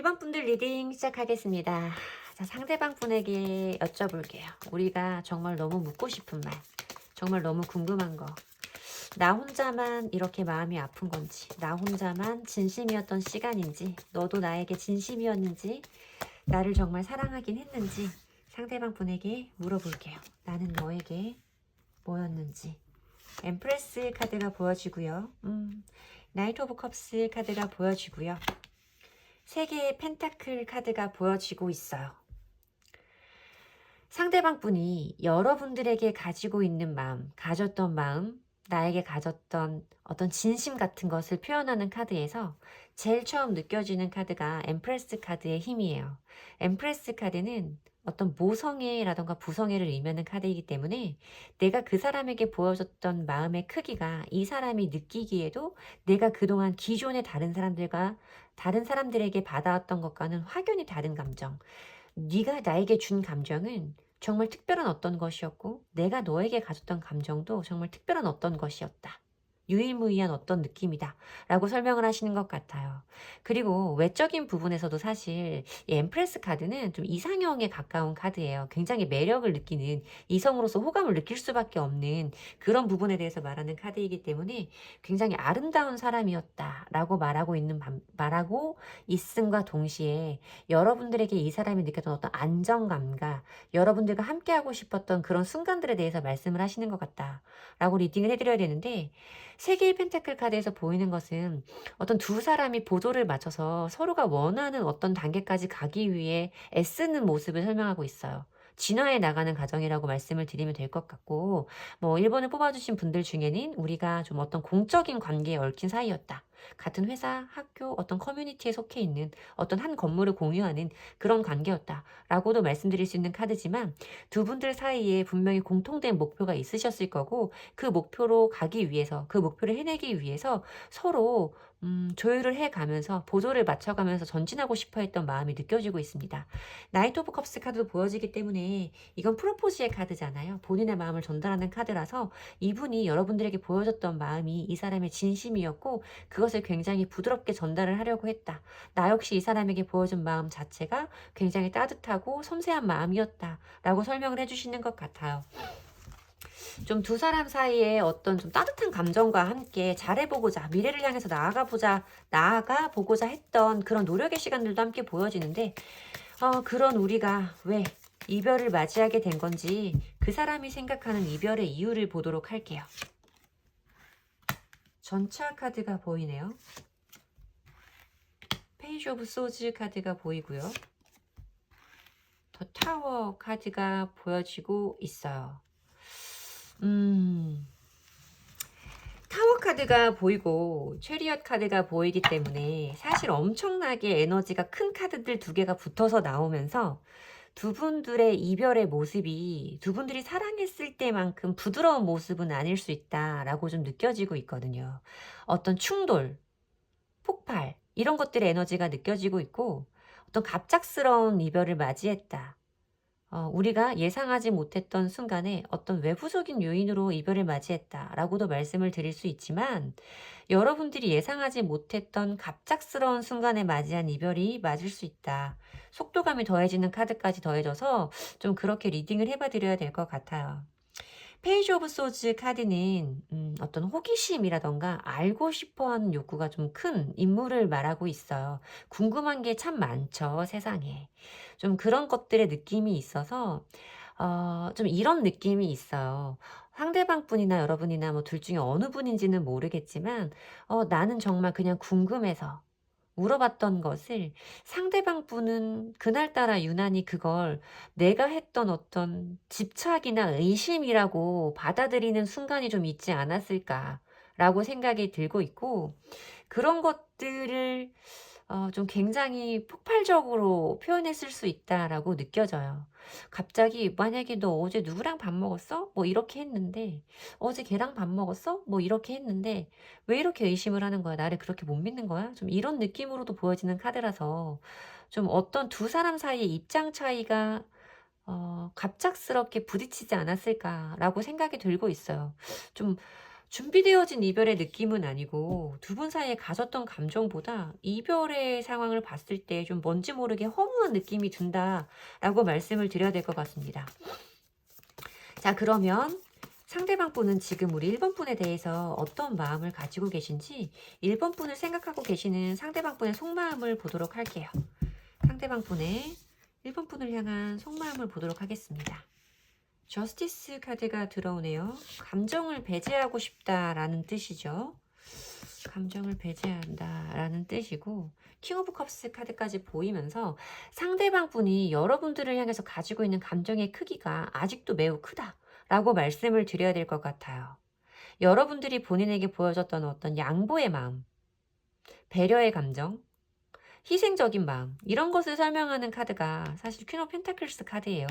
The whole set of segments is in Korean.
1번 분들 리딩 시작하겠습니다. 자, 상대방 분에게 여쭤볼게요. 우리가 정말 너무 묻고 싶은 말, 정말 너무 궁금한 거. 나 혼자만 이렇게 마음이 아픈 건지, 나 혼자만 진심이었던 시간인지, 너도 나에게 진심이었는지, 나를 정말 사랑하긴 했는지 상대방 분에게 물어볼게요. 나는 너에게 뭐였는지. 엠프레스 카드가 보여지고요. 나이트 오브 컵스 카드가 보여지고요. 3개의 펜타클 카드가 보여지고 있어요. 상대방 분이 여러분들에게 가지고 있는 마음, 가졌던 마음, 나에게 가졌던 어떤 진심 같은 것을 표현하는 카드에서 제일 처음 느껴지는 카드가 엠프레스 카드의 힘이에요. 엠프레스 카드는 어떤 모성애라던가 부성애를 의미하는 카드이기 때문에 내가 그 사람에게 보여줬던 마음의 크기가 이 사람이 느끼기에도 내가 그동안 기존의 다른 사람들에게 받아왔던 것과는 확연히 다른 감정. 네가 나에게 준 감정은 정말 특별한 어떤 것이었고 내가 너에게 가졌던 감정도 정말 특별한 어떤 것이었다. 유일무이한 어떤 느낌이다 라고 설명을 하시는 것 같아요. 그리고 외적인 부분에서도 사실 이 엠프레스 카드는 좀 이상형에 가까운 카드예요. 굉장히 매력을 느끼는, 이성으로서 호감을 느낄 수밖에 없는 그런 부분에 대해서 말하는 카드이기 때문에 굉장히 아름다운 사람이었다 라고 말하고 있음과 동시에 여러분들에게 이 사람이 느꼈던 어떤 안정감과 여러분들과 함께하고 싶었던 그런 순간들에 대해서 말씀을 하시는 것 같다 라고 리딩을 해드려야 되는데, 3개의 펜타클 카드에서 보이는 것은 어떤 두 사람이 보조를 맞춰서 서로가 원하는 어떤 단계까지 가기 위해 애쓰는 모습을 설명하고 있어요. 진화해 나가는 과정이라고 말씀을 드리면 될 것 같고, 뭐 1번을 뽑아주신 분들 중에는 우리가 좀 어떤 공적인 관계에 얽힌 사이였다. 같은 회사, 학교, 어떤 커뮤니티에 속해 있는 어떤 한 건물을 공유하는 그런 관계였다 라고도 말씀드릴 수 있는 카드지만, 두 분들 사이에 분명히 공통된 목표가 있으셨을 거고, 그 목표로 가기 위해서, 그 목표를 해내기 위해서 서로 조율을 해가면서 보조를 맞춰가면서 전진하고 싶어 했던 마음이 느껴지고 있습니다. 나이트 오브 컵스 카드도 보여지기 때문에 이건 프로포즈의 카드잖아요. 본인의 마음을 전달하는 카드라서 이분이 여러분들에게 보여줬던 마음이 이 사람의 진심이었고 그것을 굉장히 부드럽게 전달을 하려고 했다. 나 역시 이 사람에게 보여준 마음 자체가 굉장히 따뜻하고 섬세한 마음이었다 라고 설명을 해주시는 것 같아요. 좀 두 사람 사이에 어떤 좀 따뜻한 감정과 함께 잘해보고자, 미래를 향해서 나아가 보고자 했던 그런 노력의 시간들도 함께 보여지는데, 그런 우리가 왜 이별을 맞이하게 된 건지 그 사람이 생각하는 이별의 이유를 보도록 할게요. 전차 카드가 보이네요. 페이지 오브 소즈 카드가 보이고요. 더 타워 카드가 보여지고 있어요. 타워 카드가 보이고 체리엇 카드가 보이기 때문에 사실 엄청나게 에너지가 큰 카드들 2개가 붙어서 나오면서 두 분들의 이별의 모습이 두 분들이 사랑했을 때만큼 부드러운 모습은 아닐 수 있다라고 좀 느껴지고 있거든요. 어떤 충돌, 폭발 이런 것들의 에너지가 느껴지고 있고, 어떤 갑작스러운 이별을 맞이했다. 우리가 예상하지 못했던 순간에 어떤 외부적인 요인으로 이별을 맞이했다라고도 말씀을 드릴 수 있지만, 여러분들이 예상하지 못했던 갑작스러운 순간에 맞이한 이별이 맞을 수 있다. 속도감이 더해지는 카드까지 더해져서 좀 그렇게 리딩을 해봐 드려야 될 것 같아요. 페이지 오브 소즈 카드는 어떤 호기심이라던가 알고 싶어하는 욕구가 좀 큰 인물을 말하고 있어요. 궁금한 게 참 많죠, 세상에. 좀 그런 것들의 느낌이 있어서 좀 이런 느낌이 있어요. 상대방 분이나 여러분이나 뭐 둘 중에 어느 분인지는 모르겠지만, 나는 정말 그냥 궁금해서 물어봤던 것을 상대방 분은 그날따라 유난히 그걸 내가 했던 어떤 집착이나 의심이라고 받아들이는 순간이 좀 있지 않았을까라고 생각이 들고 있고, 그런 것들을 좀 굉장히 폭발적으로 표현했을 수 있다라고 느껴져요. 갑자기 만약에 "너 어제 누구랑 밥 먹었어?" 뭐 이렇게 했는데, "어제 걔랑 밥 먹었어?" 뭐 이렇게 했는데, "왜 이렇게 의심을 하는 거야? 나를 그렇게 못 믿는 거야?" 좀 이런 느낌으로도 보여지는 카드라서 좀 어떤 두 사람 사이의 입장 차이가 '갑작스럽게 부딪히지 않았을까.'라고 생각이 들고 있어요. 좀 준비되어진 이별의 느낌은 아니고 두 분 사이에 가졌던 감정보다 이별의 상황을 봤을 때 좀 뭔지 모르게 허무한 느낌이 든다라고 말씀을 드려야 될 것 같습니다. 자, 그러면 상대방 분은 지금 우리 1번 분에 대해서 어떤 마음을 가지고 계신지 1번 분을 생각하고 계시는 상대방 분의 속마음을 보도록 할게요. 상대방 분의 1번 분을 향한 속마음을 보도록 하겠습니다. 저스티스 카드가 들어오네요. 감정을 배제하고 싶다라는 뜻이죠. 감정을 배제한다라는 뜻이고, 킹 오브 컵스 카드까지 보이면서 상대방 분이 여러분들을 향해서 가지고 있는 감정의 크기가 아직도 매우 크다라고 말씀을 드려야 될 것 같아요. 여러분들이 본인에게 보여줬던 어떤 양보의 마음, 배려의 감정, 희생적인 마음, 이런 것을 설명하는 카드가 사실 퀸 오브 펜타클스 카드예요.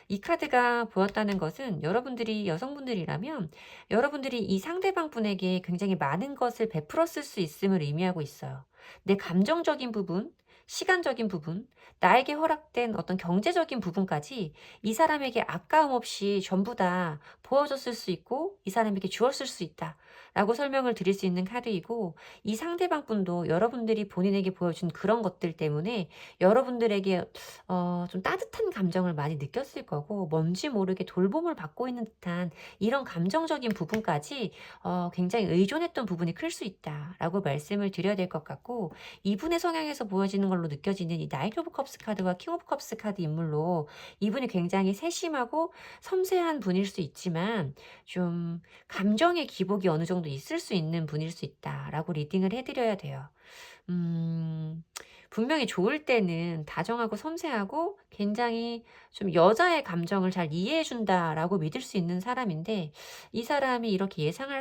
이 카드가 보였다는 것은 여러분들이 여성분들이라면 여러분들이 이 상대방 분에게 굉장히 많은 것을 베풀었을 수 있음을 의미하고 있어요. 내 감정적인 부분, 시간적인 부분, 나에게 허락된 어떤 경제적인 부분까지 이 사람에게 아까움 없이 전부 다 보여줬을 수 있고 이 사람에게 주었을 수 있다 라고 설명을 드릴 수 있는 카드이고, 이 상대방 분도 여러분들이 본인에게 보여준 그런 것들 때문에 여러분들에게 좀 따뜻한 감정을 많이 느꼈을 거고, 뭔지 모르게 돌봄을 받고 있는 듯한 이런 감정적인 부분까지 굉장히 의존했던 부분이 클 수 있다라고 말씀을 드려야 될 것 같고, 이분의 성향에서 보여지는 걸로 느껴지는 이 나이트 오브 컵스 카드와 킹 오브 컵스 카드 인물로 이분이 굉장히 세심하고 섬세한 분일 수 있지만 좀 감정의 기복이 어느 정도 있을 수 있는 분일 수 있다라고 리딩을 해드려야 돼요. 분명히 좋을 때는 다정하고 섬세하고 굉장히 좀 여자의 감정을 잘 이해해 준다라고 믿을 수 있는 사람인데, 이 사람이 이렇게 예상을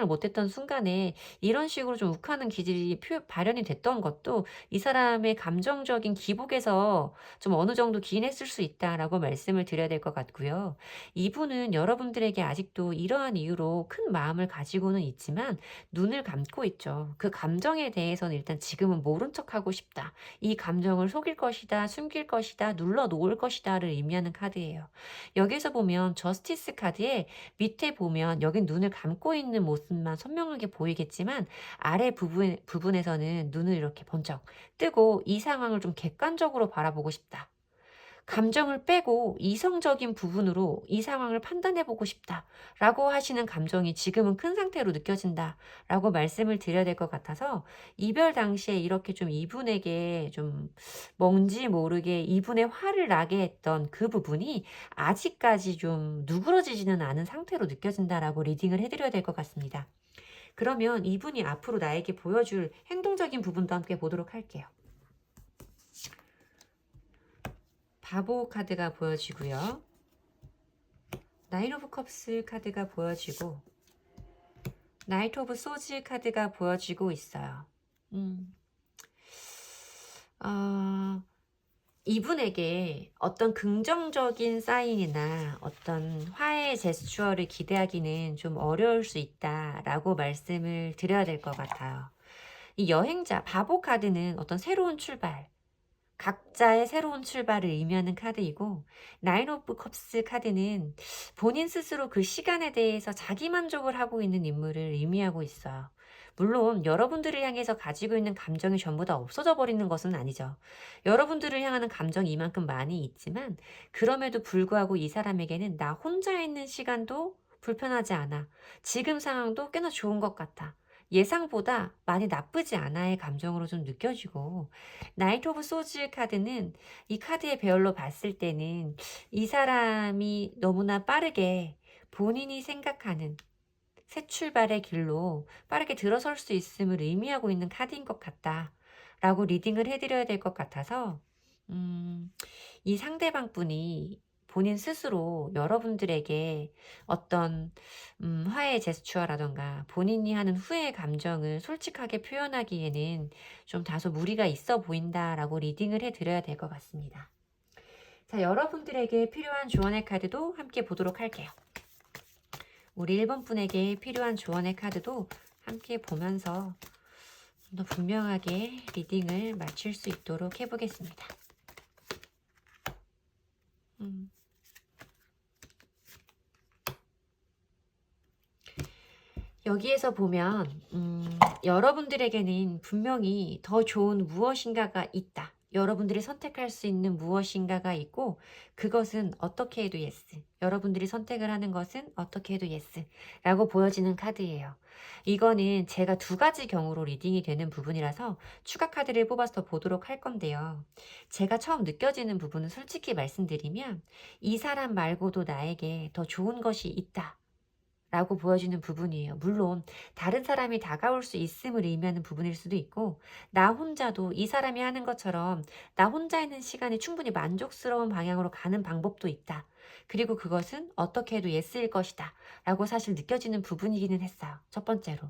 못했던 순간에 이런 식으로 좀 욱하는 기질이 발현이 됐던 것도 이 사람의 감정적인 기복에서 좀 어느 정도 기인했을 수 있다라고 말씀을 드려야 될 것 같고요. 이분은 여러분들에게 아직도 이러한 이유로 큰 마음을 가지고는 있지만 눈을 감고 있죠. 그 감정에 대해서는 일단 지금은 모른 척하고 싶다. 이 감정을 속일 것이다, 숨길 것이다, 눌러 놓을 것이다를 의미하는 카드예요. 여기서 보면 저스티스 카드에 밑에 보면 여긴 눈을 감고 있는 모습만 선명하게 보이겠지만 아래 부분에서는 눈을 이렇게 번쩍 뜨고 이 상황을 좀 객관적으로 바라보고 싶다. 감정을 빼고 이성적인 부분으로 이 상황을 판단해보고 싶다라고 하시는 감정이 지금은 큰 상태로 느껴진다라고 말씀을 드려야 될 것 같아서, 이별 당시에 이렇게 좀 이분에게 좀 뭔지 모르게 이분의 화를 나게 했던 그 부분이 아직까지 좀 누그러지지는 않은 상태로 느껴진다라고 리딩을 해드려야 될 것 같습니다. 그러면 이분이 앞으로 나에게 보여줄 행동적인 부분도 함께 보도록 할게요. 바보 카드가 보여지고요. 나인 오브 컵스 카드가 보여지고 나이트 오브 소즈 카드가 보여지고 있어요. 이분에게 어떤 긍정적인 사인이나 어떤 화해의 제스처를 기대하기는 좀 어려울 수 있다라고 말씀을 드려야 될 것 같아요. 이 여행자, 바보 카드는 어떤 새로운 출발, 각자의 새로운 출발을 의미하는 카드이고, 나인 오브 컵스 카드는 본인 스스로 그 시간에 대해서 자기 만족을 하고 있는 인물을 의미하고 있어요. 물론 여러분들을 향해서 가지고 있는 감정이 전부 다 없어져 버리는 것은 아니죠. 여러분들을 향하는 감정이 이만큼 많이 있지만 그럼에도 불구하고 이 사람에게는 나 혼자 있는 시간도 불편하지 않아. 지금 상황도 꽤나 좋은 것 같아. 예상보다 많이 나쁘지 않아의 감정으로 좀 느껴지고, 나이트 오브 소즈 카드는 이 카드의 배열로 봤을 때는 이 사람이 너무나 빠르게 본인이 생각하는 새 출발의 길로 빠르게 들어설 수 있음을 의미하고 있는 카드인 것 같다라고 리딩을 해드려야 될 것 같아서, 이 상대방 분이 본인 스스로 여러분들에게 어떤 화해의 제스처라던가 본인이 하는 후회의 감정을 솔직하게 표현하기에는 좀 다소 무리가 있어 보인다라고 리딩을 해드려야 될 것 같습니다. 자, 여러분들에게 필요한 조언의 카드도 함께 보도록 할게요. 우리 1번 분에게 필요한 조언의 카드도 함께 보면서 좀 더 분명하게 리딩을 마칠 수 있도록 해보겠습니다. 여기에서 보면 여러분들에게는 분명히 더 좋은 무엇인가가 있다. 여러분들이 선택할 수 있는 무엇인가가 있고 그것은 어떻게 해도 예스. 여러분들이 선택을 하는 것은 어떻게 해도 예스 라고 보여지는 카드예요. 이거는 제가 두 가지 경우로 리딩이 되는 부분이라서 추가 카드를 뽑아서 더 보도록 할 건데요. 제가 처음 느껴지는 부분은 솔직히 말씀드리면 이 사람 말고도 나에게 더 좋은 것이 있다. 라고 보여주는 부분이에요. 물론 다른 사람이 다가올 수 있음을 의미하는 부분일 수도 있고 나 혼자도 이 사람이 하는 것처럼 나 혼자 있는 시간이 충분히 만족스러운 방향으로 가는 방법도 있다. 그리고 그것은 어떻게 해도 예스일 것이다. 라고 사실 느껴지는 부분이기는 했어요. 첫 번째로.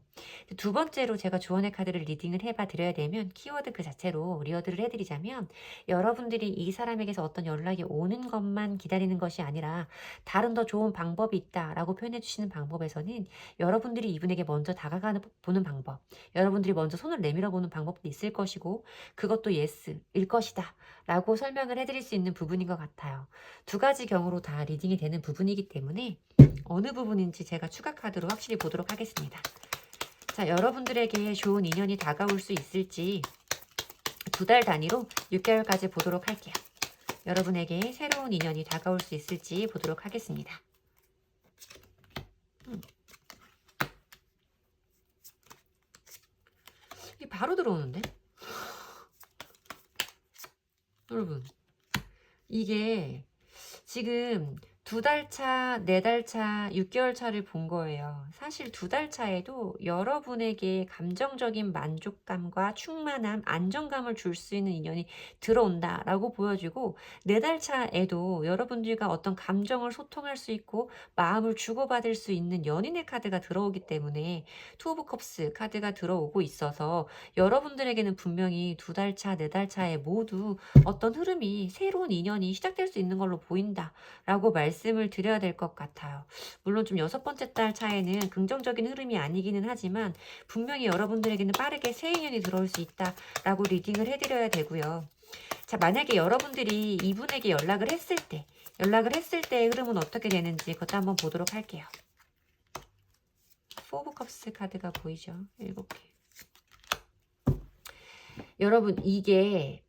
두 번째로 제가 조언의 카드를 리딩을 해봐 드려야 되면 키워드 그 자체로 리어드를 해드리자면 여러분들이 이 사람에게서 어떤 연락이 오는 것만 기다리는 것이 아니라 다른 더 좋은 방법이 있다라고 표현해 주시는 방법에서는 여러분들이 이분에게 먼저 다가가는 보는 방법, 여러분들이 먼저 손을 내밀어 보는 방법도 있을 것이고 그것도 예스일 것이다 라고 설명을 해드릴 수 있는 부분인 것 같아요. 두 가지 경우로 다 리딩이 되는 부분이기 때문에 어느 부분인지 제가 추가 카드로 확실히 보도록 하겠습니다. 자, 여러분들에게 좋은 인연이 다가올 수 있을지 2달 단위로 6개월까지 보도록 할게요. 여러분에게 새로운 인연이 다가올 수 있을지 보도록 하겠습니다. 이게 바로 들어오는데? 여러분, 이게 지금 2달 차, 4달 차, 6개월 차를 본 거예요. 사실 2달 차에도 여러분에게 감정적인 만족감과 충만함, 안정감을 줄 수 있는 인연이 들어온다라고 보여지고 4달 차에도 여러분들과 어떤 감정을 소통할 수 있고 마음을 주고받을 수 있는 연인의 카드가 들어오기 때문에 투 오브 컵스 카드가 들어오고 있어서 여러분들에게는 분명히 2달 차, 4달 차에 모두 어떤 흐름이 새로운 인연이 시작될 수 있는 걸로 보인다. 라고 말씀을 드려야 될 것 같아요. 물론 좀 6번째 달 차에는 긍정적인 흐름이 아니기는 하지만 분명히 여러분들에게는 빠르게 새 인연이 들어올 수 있다라고 리딩을 해드려야 되고요. 자, 만약에 여러분들이 이분에게 연락을 했을 때의 흐름은 어떻게 되는지 그것도 한번 보도록 할게요. 4 오브 컵스 카드가 보이죠? 7개. 여러분, 이게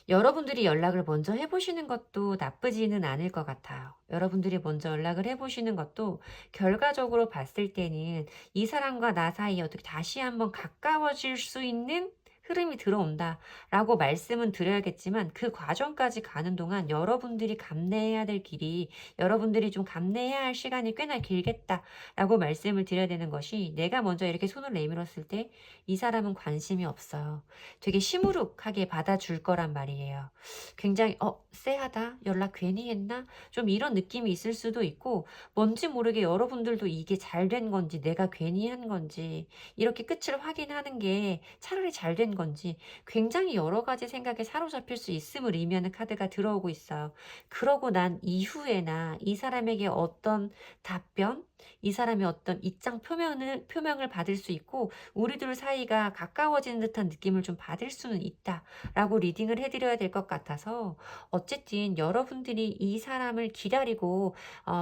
여러분들이 연락을 먼저 해보시는 것도 나쁘지는 않을 것 같아요. 여러분들이 먼저 연락을 해보시는 것도 결과적으로 봤을 때는 이 사람과 나 사이에 어떻게 다시 한번 가까워질 수 있는 흐름이 들어온다라고 말씀은 드려야겠지만 그 과정까지 가는 동안 여러분들이 감내해야 될 길이 여러분들이 좀 감내해야 할 시간이 꽤나 길겠다라고 말씀을 드려야 되는 것이 내가 먼저 이렇게 손을 내밀었을 때 이 사람은 관심이 없어요. 되게 시무룩하게 받아줄 거란 말이에요. 굉장히 쎄하다. 연락 괜히 했나? 좀 이런 느낌이 있을 수도 있고 뭔지 모르게 여러분들도 이게 잘 된 건지 내가 괜히 한 건지 이렇게 끝을 확인하는 게 차라리 잘 된 건지 굉장히 여러 가지 생각에 사로잡힐 수 있음을 의미하는 카드가 들어오고 있어요. 그러고 난 이후에나 이 사람에게 어떤 답변, 이 사람이 어떤 입장 표명을 받을 수 있고 우리들 사이가 가까워지는 듯한 느낌을 좀 받을 수는 있다라고 리딩을 해드려야 될 것 같아서 어쨌든 여러분들이 이 사람을 기다리고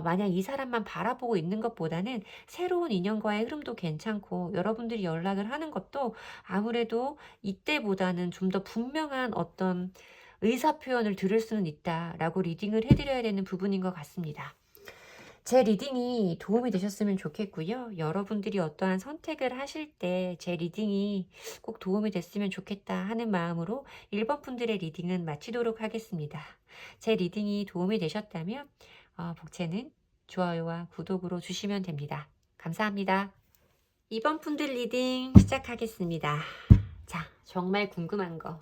만약 이 사람만 바라보고 있는 것보다는 새로운 인연과의 흐름도 괜찮고 여러분들이 연락을 하는 것도 아무래도 이때보다는 좀 더 분명한 어떤 의사표현을 들을 수는 있다라고 리딩을 해드려야 되는 부분인 것 같습니다. 제 리딩이 도움이 되셨으면 좋겠고요. 여러분들이 어떠한 선택을 하실 때 제 리딩이 꼭 도움이 됐으면 좋겠다 하는 마음으로 1번 분들의 리딩은 마치도록 하겠습니다. 제 리딩이 도움이 되셨다면 복채는 좋아요와 구독으로 주시면 됩니다. 감사합니다. 2번 분들 리딩 시작하겠습니다. 자, 정말 궁금한 거.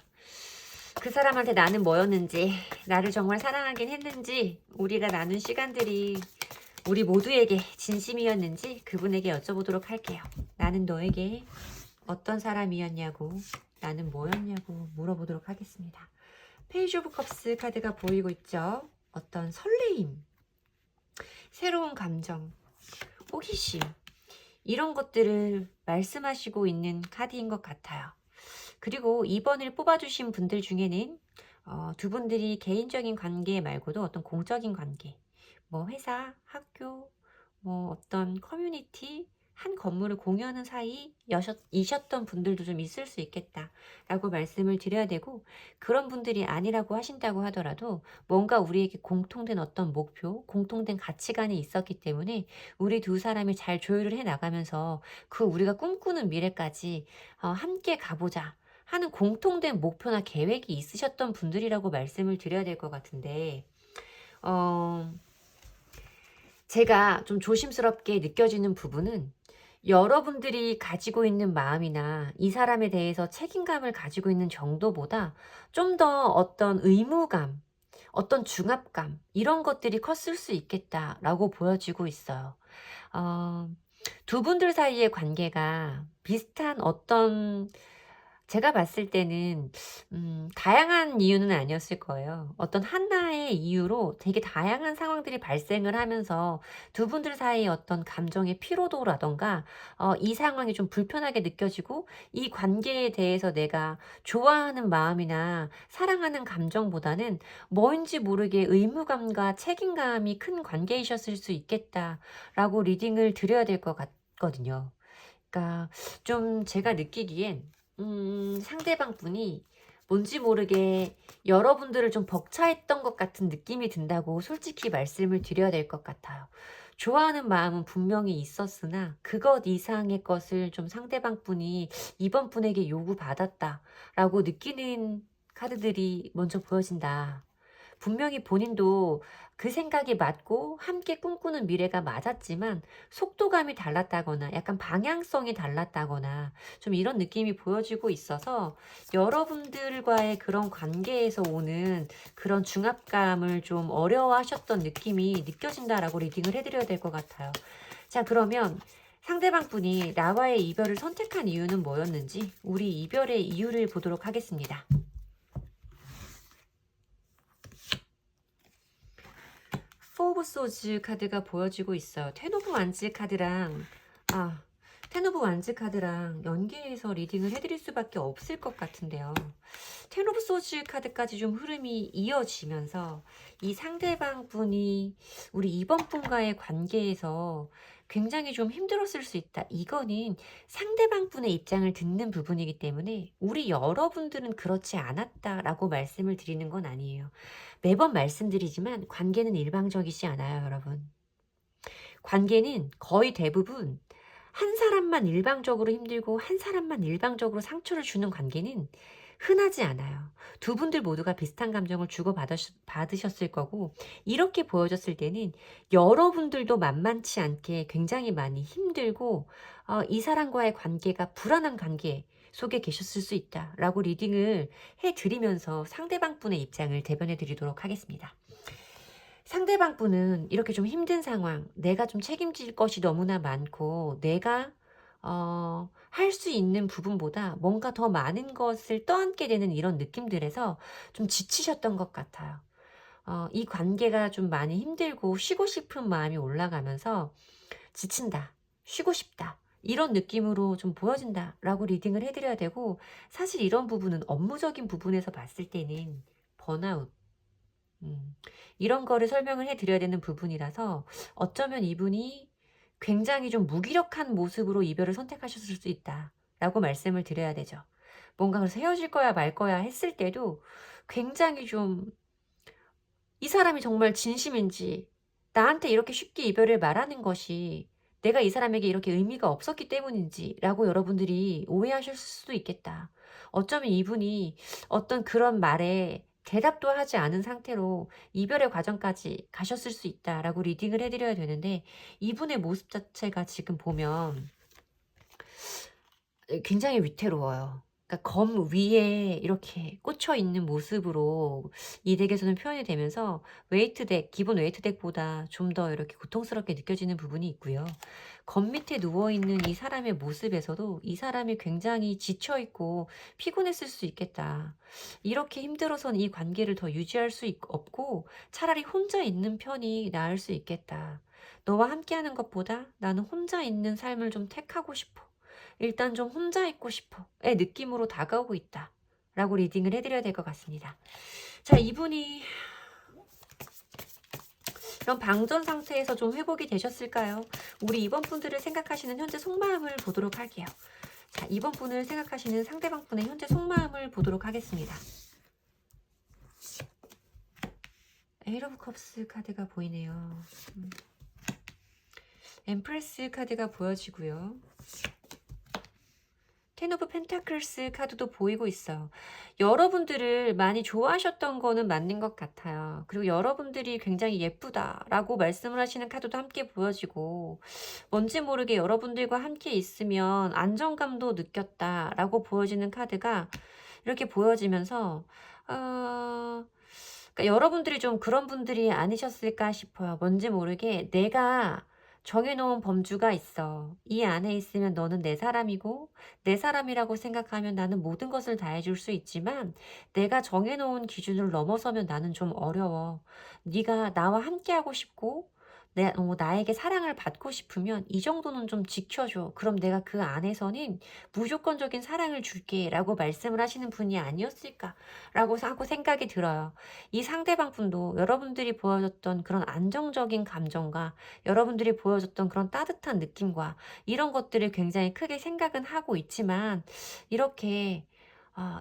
그 사람한테 나는 뭐였는지, 나를 정말 사랑하긴 했는지, 우리가 나눈 시간들이 우리 모두에게 진심이었는지 그분에게 여쭤보도록 할게요. 나는 너에게 어떤 사람이었냐고, 나는 뭐였냐고 물어보도록 하겠습니다. 페이지 오브 컵스 카드가 보이고 있죠. 어떤 설레임, 새로운 감정, 호기심 이런 것들을 말씀하시고 있는 카드인 것 같아요. 그리고 2번을 뽑아주신 분들 중에는 두 분들이 개인적인 관계 말고도 어떤 공적인 관계, 뭐 회사, 학교, 뭐 어떤 커뮤니티, 한 건물을 공유하는 사이이셨던 분들도 좀 있을 수 있겠다라고 말씀을 드려야 되고, 그런 분들이 아니라고 하신다고 하더라도 뭔가 우리에게 공통된 어떤 목표, 공통된 가치관이 있었기 때문에 우리 두 사람이 잘 조율을 해 나가면서 그 우리가 꿈꾸는 미래까지 함께 가보자 하는 공통된 목표나 계획이 있으셨던 분들이라고 말씀을 드려야 될 것 같은데, 어, 제가 좀 조심스럽게 느껴지는 부분은 여러분들이 가지고 있는 마음이나 이 사람에 대해서 책임감을 가지고 있는 정도보다 좀 더 어떤 의무감, 어떤 중압감, 이런 것들이 컸을 수 있겠다라고 보여지고 있어요. 어, 두 분들 사이의 관계가 비슷한 어떤, 제가 봤을 때는 다양한 이유는 아니었을 거예요. 어떤 하나의 이유로 되게 다양한 상황들이 발생을 하면서 두 분들 사이의 어떤 감정의 피로도라든가 이 상황이 좀 불편하게 느껴지고 이 관계에 대해서 내가 좋아하는 마음이나 사랑하는 감정보다는 뭔지 모르게 의무감과 책임감이 큰 관계이셨을 수 있겠다라고 리딩을 드려야 될 것 같거든요. 그러니까 좀 제가 느끼기엔 상대방 분이 뭔지 모르게 여러분들을 좀 벅차했던 것 같은 느낌이 든다고 솔직히 말씀을 드려야 될 것 같아요. 좋아하는 마음은 분명히 있었으나 그것 이상의 것을 좀 상대방 분이 이번 분에게 요구받았다라고 느끼는 카드들이 먼저 보여진다. 분명히 본인도 그 생각이 맞고 함께 꿈꾸는 미래가 맞았지만 속도감이 달랐다거나 약간 방향성이 달랐다거나 좀 이런 느낌이 보여지고 있어서 여러분들과의 그런 관계에서 오는 그런 중압감을 좀 어려워하셨던 느낌이 느껴진다라고 리딩을 해드려야 될 것 같아요. 자, 그러면 상대방 분이 나와의 이별을 선택한 이유는 뭐였는지 우리 이별의 이유를 보도록 하겠습니다. 포 오브 소즈 카드가 보여지고 있어요. 텐 오브 완즈 카드랑 텐 오브 완즈 카드랑 연계해서 리딩을 해드릴 수밖에 없을 것 같은데요. 텐 오브 소즈 카드까지 좀 흐름이 이어지면서 이 상대방 분이 우리 이번 분과의 관계에서 굉장히 좀 힘들었을 수 있다. 이거는 상대방 분의 입장을 듣는 부분이기 때문에 우리 여러분들은 그렇지 않았다라고 말씀을 드리는 건 아니에요. 매번 말씀드리지만 관계는 일방적이지 않아요, 여러분. 관계는 거의 대부분 한 사람만 일방적으로 힘들고 한 사람만 일방적으로 상처를 주는 관계는 흔하지 않아요. 두 분들 모두가 비슷한 감정을 주고받으셨을 거고, 이렇게 보여졌을 때는 여러분들도 만만치 않게 굉장히 많이 힘들고 이 사람과의 관계가 불안한 관계 속에 계셨을 수 있다라고 리딩을 해드리면서 상대방 분의 입장을 대변해 드리도록 하겠습니다. 상대방 분은 이렇게 좀 힘든 상황, 내가 좀 책임질 것이 너무나 많고 내가 할 수 있는 부분보다 뭔가 더 많은 것을 떠안게 되는 이런 느낌들에서 좀 지치셨던 것 같아요. 이 관계가 좀 많이 힘들고 쉬고 싶은 마음이 올라가면서 지친다, 쉬고 싶다, 이런 느낌으로 좀 보여진다라고 리딩을 해드려야 되고, 사실 이런 부분은 업무적인 부분에서 봤을 때는 번아웃, 이런 거를 설명을 해드려야 되는 부분이라서 어쩌면 이분이 굉장히 좀 무기력한 모습으로 이별을 선택하셨을 수 있다라고 말씀을 드려야 되죠. 뭔가 그래서 헤어질 거야 말 거야 했을 때도 굉장히 좀 이 사람이 정말 진심인지, 나한테 이렇게 쉽게 이별을 말하는 것이 내가 이 사람에게 이렇게 의미가 없었기 때문인지라고 여러분들이 오해하실 수도 있겠다. 어쩌면 이분이 어떤 그런 말에 대답도 하지 않은 상태로 이별의 과정까지 가셨을 수 있다라고 리딩을 해드려야 되는데, 이분의 모습 자체가 지금 보면 굉장히 위태로워요. 그러니까 검 위에 이렇게 꽂혀 있는 모습으로 이 덱에서는 표현이 되면서 웨이트 덱, 기본 웨이트 덱보다 좀 더 이렇게 고통스럽게 느껴지는 부분이 있고요. 검 밑에 누워있는 이 사람의 모습에서도 이 사람이 굉장히 지쳐있고 피곤했을 수 있겠다. 이렇게 힘들어서는 이 관계를 더 유지할 수 없고 차라리 혼자 있는 편이 나을 수 있겠다. 너와 함께하는 것보다 나는 혼자 있는 삶을 좀 택하고 싶어. 일단 좀 혼자 있고 싶어의 느낌으로 다가오고 있다 라고 리딩을 해드려야 될 것 같습니다. 자, 이분이 이런 방전 상태에서 좀 회복이 되셨을까요? 우리 이번 분들을 생각하시는 현재 속마음을 보도록 할게요. 자, 이번 분을 생각하시는 상대방 분의 현재 속마음을 보도록 하겠습니다. 에이트 오브 컵스 카드가 보이네요. 엠프레스 카드가 보여지고요. 텐 오브 펜타클스 카드도 보이고 있어요. 여러분들을 많이 좋아하셨던 거는 맞는 것 같아요. 그리고 여러분들이 굉장히 예쁘다라고 말씀을 하시는 카드도 함께 보여지고, 뭔지 모르게 여러분들과 함께 있으면 안정감도 느꼈다라고 보여지는 카드가 이렇게 보여지면서 그러니까 여러분들이 좀 그런 분들이 아니셨을까 싶어요. 뭔지 모르게 내가 정해놓은 범주가 있어. 이 안에 있으면 너는 내 사람이고, 내 사람이라고 생각하면 나는 모든 것을 다 해줄 수 있지만, 내가 정해놓은 기준을 넘어서면 나는 좀 어려워. 네가 나와 함께하고 싶고, 나에게 사랑을 받고 싶으면 이 정도는 좀 지켜줘. 그럼 내가 그 안에서는 무조건적인 사랑을 줄게. 라고 말씀을 하시는 분이 아니었을까. 라고 하고 생각이 들어요. 이 상대방 분도 여러분들이 보여줬던 그런 안정적인 감정과 여러분들이 보여줬던 그런 따뜻한 느낌과 이런 것들을 굉장히 크게 생각은 하고 있지만, 이렇게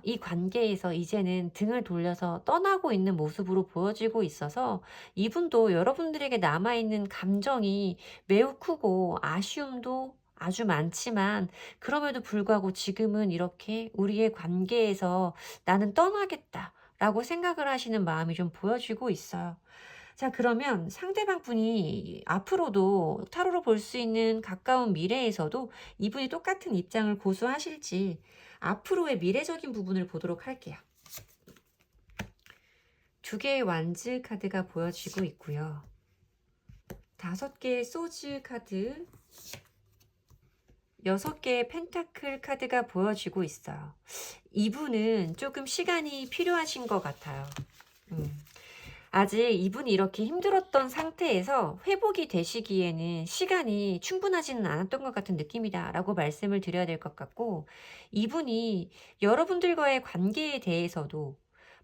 이 관계에서 이제는 등을 돌려서 떠나고 있는 모습으로 보여지고 있어서 이분도 여러분들에게 남아있는 감정이 매우 크고 아쉬움도 아주 많지만, 그럼에도 불구하고 지금은 이렇게 우리의 관계에서 나는 떠나겠다 라고 생각을 하시는 마음이 좀 보여지고 있어요. 자, 그러면 상대방 분이 앞으로도 타로로 볼 수 있는 가까운 미래에서도 이분이 똑같은 입장을 고수하실지 앞으로의 미래적인 부분을 보도록 할게요. 두 개의 완즈 카드가 보여지고 있고요. 5개의 소즈 카드, 6개의 펜타클 카드가 보여지고 있어요. 이분은 조금 시간이 필요하신 것 같아요. 아직 이분이 이렇게 힘들었던 상태에서 회복이 되시기에는 시간이 충분하지는 않았던 것 같은 느낌이다 라고 말씀을 드려야 될 것 같고, 이분이 여러분들과의 관계에 대해서도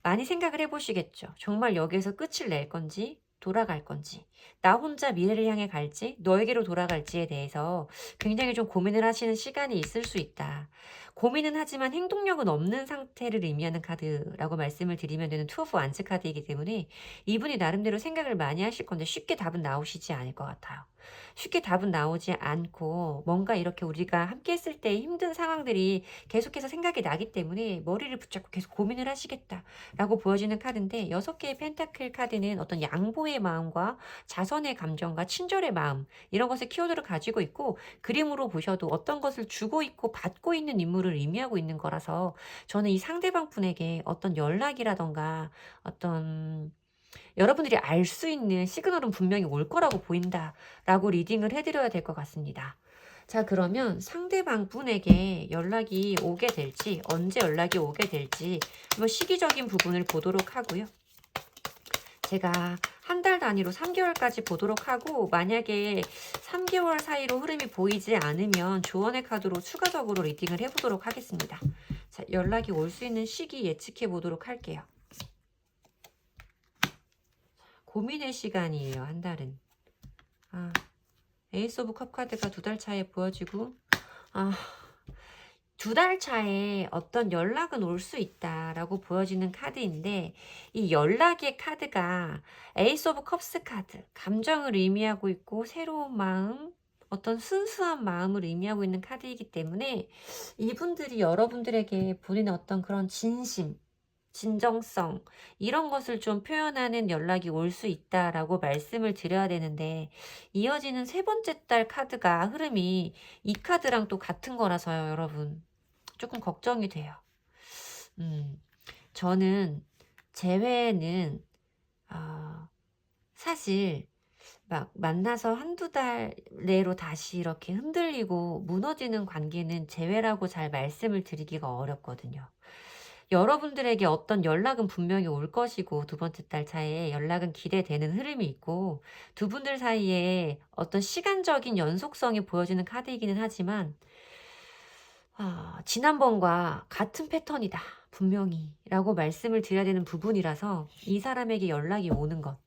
많이 생각을 해보시겠죠. 정말 여기에서 끝을 낼 건지 돌아갈 건지, 나 혼자 미래를 향해 갈지 너에게로 돌아갈지에 대해서 굉장히 좀 고민을 하시는 시간이 있을 수 있다. 고민은 하지만 행동력은 없는 상태를 의미하는 카드라고 말씀을 드리면 되는 투 오브 완즈 카드이기 때문에 이분이 나름대로 생각을 많이 하실 건데 쉽게 답은 나오시지 않을 것 같아요. 쉽게 답은 나오지 않고 뭔가 이렇게 우리가 함께 했을 때 힘든 상황들이 계속해서 생각이 나기 때문에 머리를 붙잡고 계속 고민을 하시겠다라고 보여지는 카드인데, 6개의 펜타클 카드는 어떤 양보의 마음과 자선의 감정과 친절의 마음, 이런 것을 키워드로 가지고 있고, 그림으로 보셔도 어떤 것을 주고 있고 받고 있는 인물을 의미하고 있는 거라서 저는 이 상대방 분에게 어떤 연락이라던가 어떤 여러분들이 알 수 있는 시그널은 분명히 올 거라고 보인다라고 리딩을 해드려야 될 것 같습니다. 자, 그러면 상대방 분에게 연락이 오게 될지, 언제 연락이 오게 될지 한번 시기적인 부분을 보도록 하고요. 제가 한 달 단위로 3개월까지 보도록 하고, 만약에 3개월 사이로 흐름이 보이지 않으면 조언의 카드로 추가적으로 리딩을 해보도록 하겠습니다. 자, 연락이 올 수 있는 시기 예측해 보도록 할게요. 고민의 시간이에요, 한 달은. 에이스 오브 컵 카드가 2달 차에 보여지고, 2달 차에 어떤 연락은 올 수 있다라고 보여지는 카드인데, 이 연락의 카드가 에이스 오브 컵스 카드, 감정을 의미하고 있고 새로운 마음, 어떤 순수한 마음을 의미하고 있는 카드이기 때문에 이분들이 여러분들에게 본인의 어떤 그런 진심, 진정성, 이런 것을 좀 표현하는 연락이 올 수 있다라고 말씀을 드려야 되는데, 이어지는 3번째 달 카드가 흐름이 이 카드랑 또 같은 거라서요, 여러분. 조금 걱정이 돼요. 저는 재회는 사실 막 만나서 한두 달 내로 다시 이렇게 흔들리고 무너지는 관계는 재회라고 잘 말씀을 드리기가 어렵거든요. 여러분들에게 어떤 연락은 분명히 올 것이고, 2번째 달 차에 연락은 기대되는 흐름이 있고, 두 분들 사이에 어떤 시간적인 연속성이 보여지는 카드이기는 하지만, 지난번과 같은 패턴이다, 분명히 라고 말씀을 드려야 되는 부분이라서 이 사람에게 연락이 오는 것,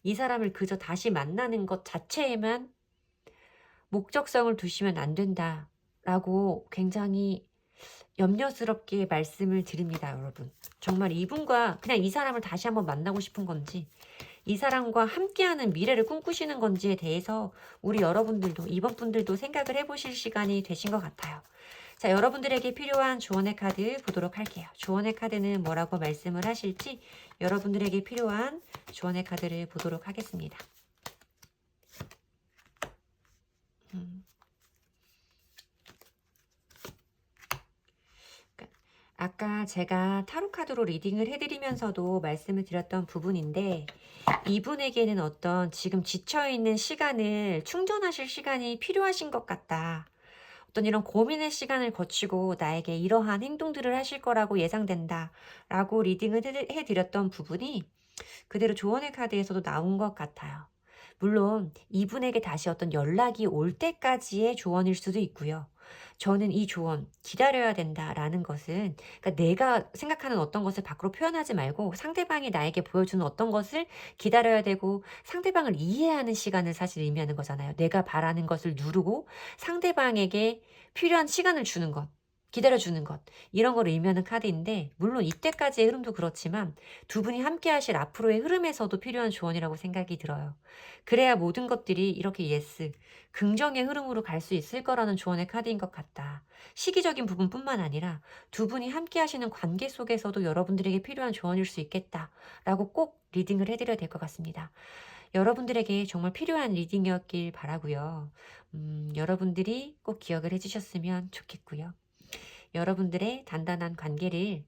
이 사람을 그저 다시 만나는 것 자체에만 목적성을 두시면 안 된다라고 굉장히 염려스럽게 말씀을 드립니다, 여러분. 정말 이분과 그냥 이 사람을 다시 한번 만나고 싶은 건지, 이 사람과 함께하는 미래를 꿈꾸시는 건지에 대해서 우리 여러분들도, 이번 분들도 생각을 해보실 시간이 되신 것 같아요. 자, 여러분들에게 필요한 조언의 카드 보도록 할게요. 조언의 카드는 뭐라고 말씀을 하실지 여러분들에게 필요한 조언의 카드를 보도록 하겠습니다. 아까 제가 타로 카드로 리딩을 해드리면서도 말씀을 드렸던 부분인데, 이분에게는 어떤 지금 지쳐있는 시간을 충전하실 시간이 필요하신 것 같다. 어떤 이런 고민의 시간을 거치고 나에게 이러한 행동들을 하실 거라고 예상된다 라고 리딩을 해드렸던 부분이 그대로 조언의 카드에서도 나온 것 같아요. 물론 이분에게 다시 어떤 연락이 올 때까지의 조언일 수도 있고요. 저는 이 조언 기다려야 된다라는 것은, 그러니까 내가 생각하는 어떤 것을 밖으로 표현하지 말고 상대방이 나에게 보여주는 어떤 것을 기다려야 되고, 상대방을 이해하는 시간을 사실 의미하는 거잖아요. 내가 바라는 것을 누르고 상대방에게 필요한 시간을 주는 것, 기다려주는 것, 이런 걸 의미하는 카드인데, 물론 이때까지의 흐름도 그렇지만 두 분이 함께 하실 앞으로의 흐름에서도 필요한 조언이라고 생각이 들어요. 그래야 모든 것들이 이렇게 예스, 긍정의 흐름으로 갈 수 있을 거라는 조언의 카드인 것 같다. 시기적인 부분뿐만 아니라 두 분이 함께 하시는 관계 속에서도 여러분들에게 필요한 조언일 수 있겠다라고 꼭 리딩을 해드려야 될 것 같습니다. 여러분들에게 정말 필요한 리딩이었길 바라고요. 여러분들이 꼭 기억을 해주셨으면 좋겠고요. 여러분들의 단단한 관계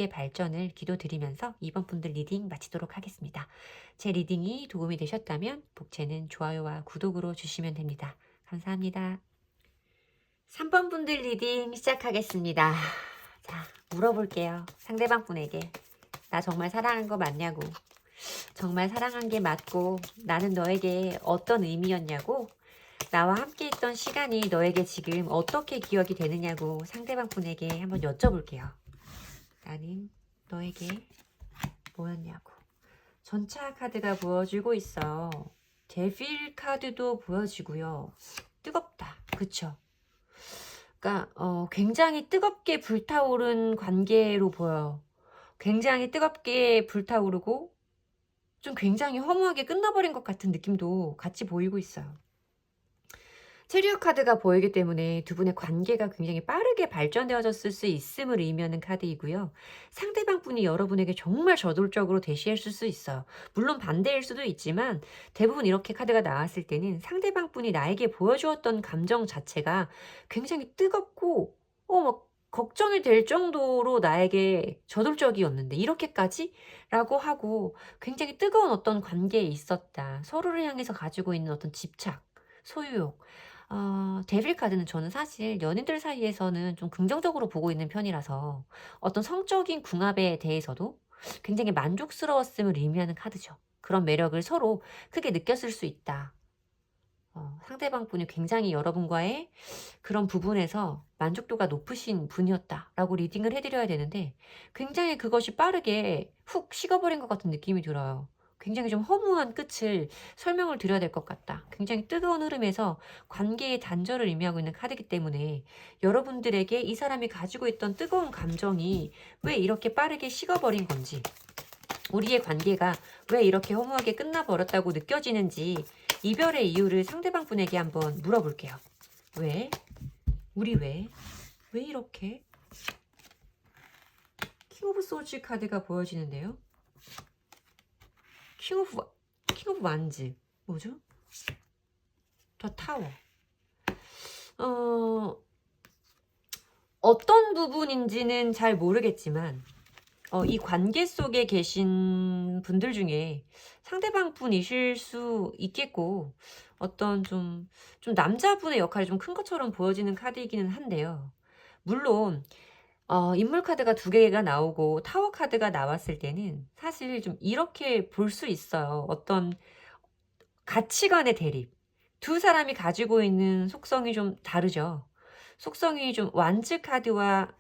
발전을 기도드리면서 이번 분들 리딩 마치도록 하겠습니다. 제 리딩이 도움이 되셨다면 복채는 좋아요와 구독으로 주시면 됩니다. 감사합니다. 3번 분들 리딩 시작하겠습니다. 자, 물어볼게요. 상대방 분에게. 나 정말 사랑한 거 맞냐고. 정말 사랑한 게 맞고 나는 너에게 어떤 의미였냐고. 나와 함께 있던 시간이 너에게 지금 어떻게 기억이 되느냐고 상대방 분에게 한번 여쭤볼게요. 나는 너에게 뭐였냐고. 전차 카드가 보여주고 있어. 데빌 카드도 보여지고요. 뜨겁다. 그쵸? 그러니까 굉장히 뜨겁게 불타오른 관계로 보여요. 굉장히 뜨겁게 불타오르고 좀 굉장히 허무하게 끝나버린 것 같은 느낌도 같이 보이고 있어요. 체리어 카드가 보이기 때문에 두 분의 관계가 굉장히 빠르게 발전되어졌을 수 있음을 의미하는 카드이고요. 상대방 분이 여러분에게 정말 저돌적으로 대시했을 수 있어요. 물론 반대일 수도 있지만 대부분 이렇게 카드가 나왔을 때는 상대방 분이 나에게 보여주었던 감정 자체가 굉장히 뜨겁고 막 걱정이 될 정도로 나에게 저돌적이었는데 이렇게까지? 라고 하고 굉장히 뜨거운 어떤 관계에 있었다. 서로를 향해서 가지고 있는 어떤 집착, 소유욕. 데빌 카드는 저는 사실 연인들 사이에서는 좀 긍정적으로 보고 있는 편이라서 어떤 성적인 궁합에 대해서도 굉장히 만족스러웠음을 의미하는 카드죠. 그런 매력을 서로 크게 느꼈을 수 있다. 상대방 분이 굉장히 여러분과의 그런 부분에서 만족도가 높으신 분이었다라고 리딩을 해드려야 되는데 굉장히 그것이 빠르게 훅 식어버린 것 같은 느낌이 들어요. 굉장히 좀 허무한 끝을 설명을 드려야 될 것 같다. 굉장히 뜨거운 흐름에서 관계의 단절을 의미하고 있는 카드이기 때문에 여러분들에게 이 사람이 가지고 있던 뜨거운 감정이 왜 이렇게 빠르게 식어버린 건지, 우리의 관계가 왜 이렇게 허무하게 끝나버렸다고 느껴지는지 이별의 이유를 상대방 분에게 한번 물어볼게요. 왜? 우리 왜? 왜 이렇게? 킹 오브 소울즈 카드가 보여지는데요. 킹 오브 완즈. 뭐죠? 더 타워. 어떤 부분인지는 잘 모르겠지만 이 관계 속에 계신 분들 중에 상대방 분이실 수 있겠고 어떤 좀 남자분의 역할이 좀 큰 것처럼 보여지는 카드이기는 한데요. 물론 인물 카드가 2개가 나오고 타워 카드가 나왔을 때는 사실 좀 이렇게 볼 수 있어요. 어떤 가치관의 대립. 두 사람이 가지고 있는 속성이 좀 다르죠. 속성이 좀 완즈 카드와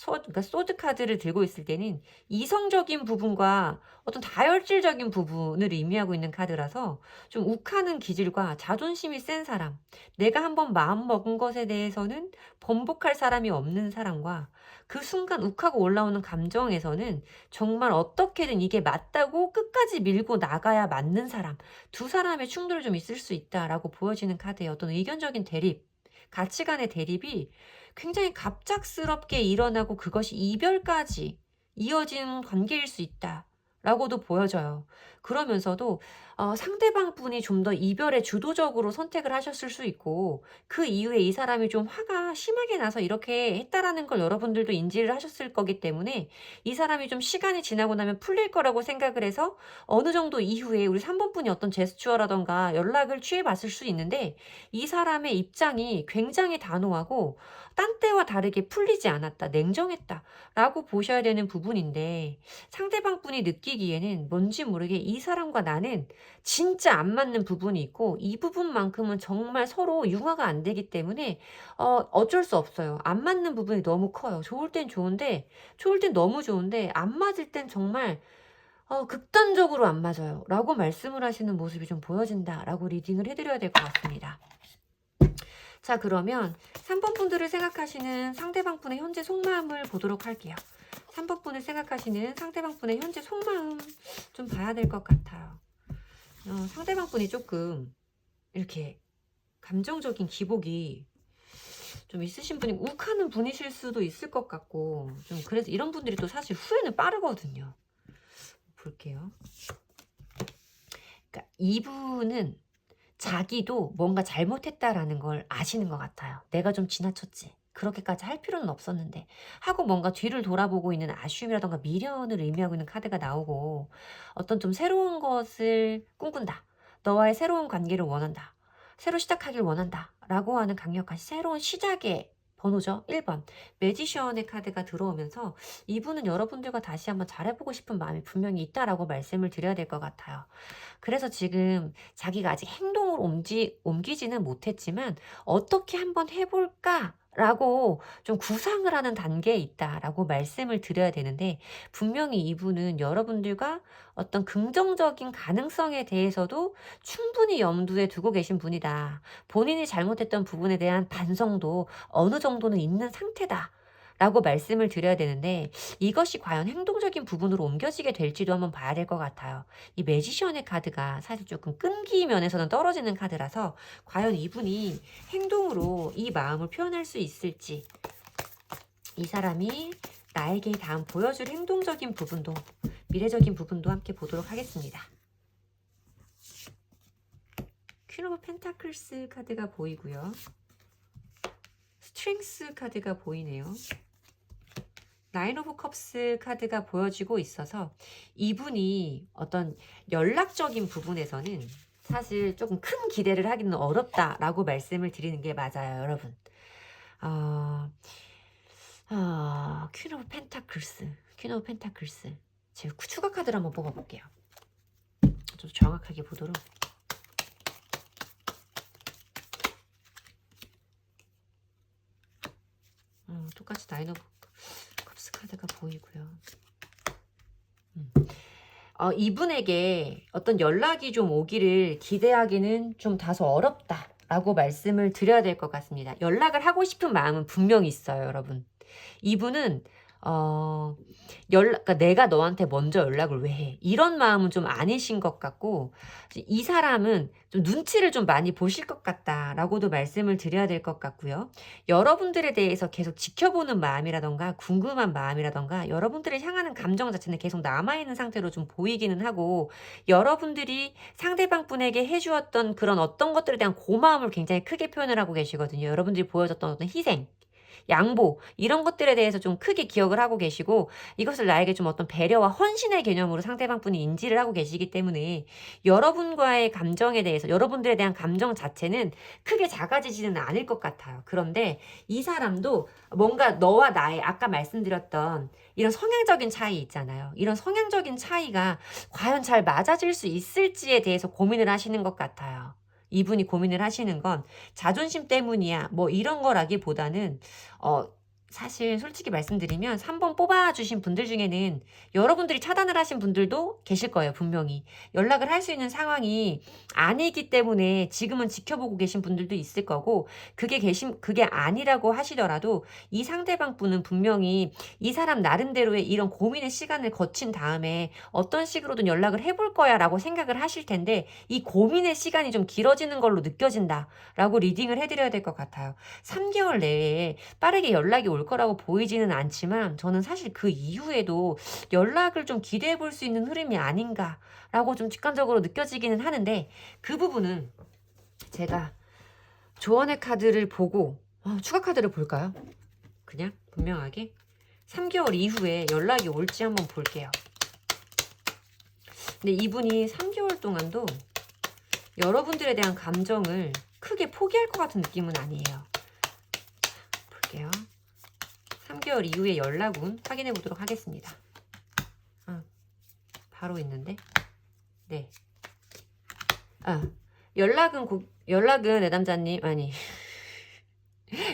그러니까 소드 카드를 들고 있을 때는 이성적인 부분과 어떤 다혈질적인 부분을 의미하고 있는 카드라서 좀 욱하는 기질과 자존심이 센 사람, 내가 한번 마음 먹은 것에 대해서는 번복할 사람이 없는 사람과 그 순간 욱하고 올라오는 감정에서는 정말 어떻게든 이게 맞다고 끝까지 밀고 나가야 맞는 사람, 두 사람의 충돌이 좀 있을 수 있다라고 보여지는 카드의 어떤 의견적인 대립, 가치관의 대립이 굉장히 갑작스럽게 일어나고 그것이 이별까지 이어진 관계일 수 있다라고도 보여져요. 그러면서도 상대방 분이 좀 더 이별에 주도적으로 선택을 하셨을 수 있고 그 이후에 이 사람이 좀 화가 심하게 나서 이렇게 했다라는 걸 여러분들도 인지를 하셨을 거기 때문에 이 사람이 좀 시간이 지나고 나면 풀릴 거라고 생각을 해서 어느 정도 이후에 우리 3번 분이 어떤 제스처라든가 연락을 취해 봤을 수 있는데 이 사람의 입장이 굉장히 단호하고 딴 때와 다르게 풀리지 않았다, 냉정했다라고 보셔야 되는 부분인데 상대방 분이 느끼기에는 뭔지 모르게 이 사람과 나는 진짜 안 맞는 부분이 있고 이 부분만큼은 정말 서로 융화가 안 되기 때문에 어쩔 수 없어요. 안 맞는 부분이 너무 커요. 좋을 땐 좋은데 좋을 땐 너무 좋은데 안 맞을 땐 정말 극단적으로 안 맞아요. 라고 말씀을 하시는 모습이 좀 보여진다라고 리딩을 해드려야 될 것 같습니다. 자, 그러면 3번 분들을 생각하시는 상대방 분의 현재 속마음을 보도록 할게요. 3번 분을 생각하시는 상대방 분의 현재 속마음 좀 봐야 될 것 같아요. 상대방 분이 조금 이렇게 감정적인 기복이 좀 있으신 분이 욱하는 분이실 수도 있을 것 같고 좀 그래서 이런 분들이 또 사실 후회는 빠르거든요. 볼게요. 그러니까 이분은 자기도 뭔가 잘못했다라는 걸 아시는 것 같아요. 내가 좀 지나쳤지. 그렇게까지 할 필요는 없었는데 하고 뭔가 뒤를 돌아보고 있는 아쉬움이라던가 미련을 의미하고 있는 카드가 나오고 어떤 좀 새로운 것을 꿈꾼다. 너와의 새로운 관계를 원한다. 새로 시작하길 원한다. 라고 하는 강력한 새로운 시작의 번호죠. 1번. 매지션의 카드가 들어오면서 이분은 여러분들과 다시 한번 잘해보고 싶은 마음이 분명히 있다라고 말씀을 드려야 될 것 같아요. 그래서 지금 자기가 아직 행동으로 옮기지는 못했지만 어떻게 한번 해볼까? 라고 좀 구상을 하는 단계에 있다라고 말씀을 드려야 되는데 분명히 이분은 여러분들과 어떤 긍정적인 가능성에 대해서도 충분히 염두에 두고 계신 분이다. 본인이 잘못했던 부분에 대한 반성도 어느 정도는 있는 상태다. 라고 말씀을 드려야 되는데 이것이 과연 행동적인 부분으로 옮겨지게 될지도 한번 봐야 될 것 같아요. 이 매지션의 카드가 사실 조금 끈기 면에서는 떨어지는 카드라서 과연 이분이 행동으로 이 마음을 표현할 수 있을지 이 사람이 나에게 다음 보여줄 행동적인 부분도 미래적인 부분도 함께 보도록 하겠습니다. 퀸 오브 펜타클스 카드가 보이고요. 스트렝스 카드가 보이네요. 나인 오브 컵스 카드가 보여지고 있어서 이분이 어떤 연락적인 부분에서는 사실 조금 큰 기대를 하기는 어렵다라고 말씀을 드리는 게 맞아요, 여러분. 퀸 오브 펜타클스, 퀸 오브 펜타클스. 제가 추가 카드를 한번 뽑아볼게요. 좀 정확하게 보도록. 똑같이 나인 오브 컵스 카드가 보이고요. 이분에게 어떤 연락이 좀 오기를 기대하기는 좀 다소 어렵다라고 말씀을 드려야 될 것 같습니다. 연락을 하고 싶은 마음은 분명히 있어요, 여러분. 이분은 그러니까 내가 너한테 먼저 연락을 왜 해? 이런 마음은 좀 아니신 것 같고 이 사람은 좀 눈치를 좀 많이 보실 것 같다라고도 말씀을 드려야 될 것 같고요. 여러분들에 대해서 계속 지켜보는 마음이라던가 궁금한 마음이라던가 여러분들을 향하는 감정 자체는 계속 남아있는 상태로 좀 보이기는 하고 여러분들이 상대방 분에게 해주었던 그런 어떤 것들에 대한 고마움을 굉장히 크게 표현을 하고 계시거든요. 여러분들이 보여줬던 어떤 희생 양보 이런 것들에 대해서 좀 크게 기억을 하고 계시고 이것을 나에게 좀 어떤 배려와 헌신의 개념으로 상대방 분이 인지를 하고 계시기 때문에 여러분과의 감정에 대해서 여러분들에 대한 감정 자체는 크게 작아지지는 않을 것 같아요. 그런데 이 사람도 뭔가 너와 나의 아까 말씀드렸던 이런 성향적인 차이 있잖아요. 이런 성향적인 차이가 과연 잘 맞아질 수 있을지에 대해서 고민을 하시는 것 같아요. 이분이 고민을 하시는 건 자존심 때문이야 뭐 이런 거라기보다는 사실 솔직히 말씀드리면 3번 뽑아주신 분들 중에는 여러분들이 차단을 하신 분들도 계실 거예요, 분명히. 연락을 할 수 있는 상황이 아니기 때문에 지금은 지켜보고 계신 분들도 있을 거고, 그게 아니라고 하시더라도 이 상대방 분은 분명히 이 사람 나름대로의 이런 고민의 시간을 거친 다음에 어떤 식으로든 연락을 해볼 거야 라고 생각을 하실 텐데, 이 고민의 시간이 좀 길어지는 걸로 느껴진다 라고 리딩을 해드려야 될 것 같아요. 3개월 내에 빠르게 연락이 올 거라고 보이지는 않지만 저는 사실 그 이후에도 연락을 좀 기대해 볼 수 있는 흐름이 아닌가라고 좀 직관적으로 느껴지기는 하는데, 그 부분은 제가 조언의 카드를 보고 추가 카드를 볼까요? 그냥 분명하게 3개월 이후에 연락이 올지 한번 볼게요. 근데 이분이 3개월 동안도 여러분들에 대한 감정을 크게 포기할 것 같은 느낌은 아니에요. 볼게요. 3개월 이후의 연락운 확인해 보도록 하겠습니다. 바로 있는데. 네. 연락은 내담자님, 아니.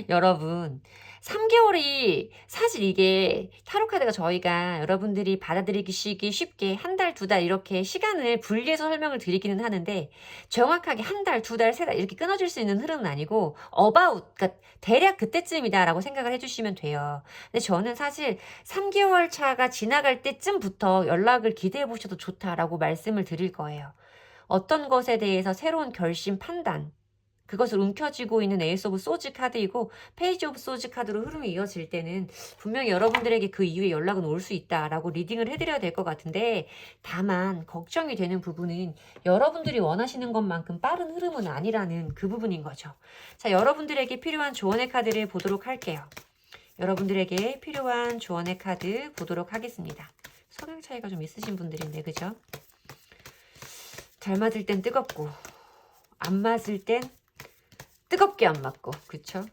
여러분, 3개월이 사실 이게 타로 카드가 저희가 여러분들이 받아들이기 쉽게 한 달, 두 달 이렇게 시간을 분리해서 설명을 드리기는 하는데, 정확하게 한 달, 두 달, 세 달 이렇게 끊어질 수 있는 흐름은 아니고 그러니까 대략 그때쯤이다라고 생각을 해주시면 돼요. 근데 저는 사실 3개월 차가 지나갈 때쯤부터 연락을 기대해 보셔도 좋다라고 말씀을 드릴 거예요. 어떤 것에 대해서 새로운 결심, 판단, 그것을 움켜쥐고 있는 에이스 오브 소즈 카드이고, 페이지 오브 소즈 카드로 흐름이 이어질 때는 분명히 여러분들에게 그 이후에 연락은 올 수 있다라고 리딩을 해드려야 될 것 같은데, 다만 걱정이 되는 부분은 여러분들이 원하시는 것만큼 빠른 흐름은 아니라는 그 부분인 거죠. 자, 여러분들에게 필요한 조언의 카드를 보도록 할게요. 여러분들에게 필요한 조언의 카드 보도록 하겠습니다. 성향 차이가 좀 있으신 분들인데, 그죠? 잘 맞을 땐 뜨겁고 안 맞을 땐 뜨겁게 안 맞고, 그쵸?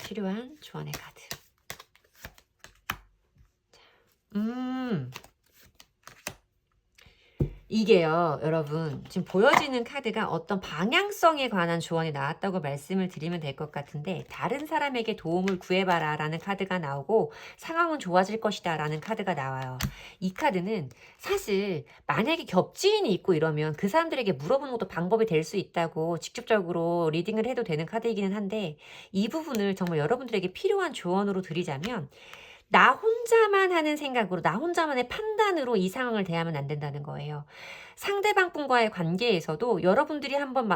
필요한 조언의 카드. 이게요, 여러분, 지금 보여지는 카드가 어떤 방향성에 관한 조언이 나왔다고 말씀을 드리면 될 것 같은데, 다른 사람에게 도움을 구해봐라 라는 카드가 나오고, 상황은 좋아질 것이다 라는 카드가 나와요. 이 카드는 사실 만약에 겹지인이 있고 이러면 그 사람들에게 물어보는 것도 방법이 될 수 있다고 직접적으로 리딩을 해도 되는 카드이기는 한데, 이 부분을 정말 여러분들에게 필요한 조언으로 드리자면, 나 혼자만 하는 생각으로, 나 혼자만의 판단으로 이 상황을 대하면 안 된다는 거예요. 상대방 분과의 관계에서도 여러분들이 한번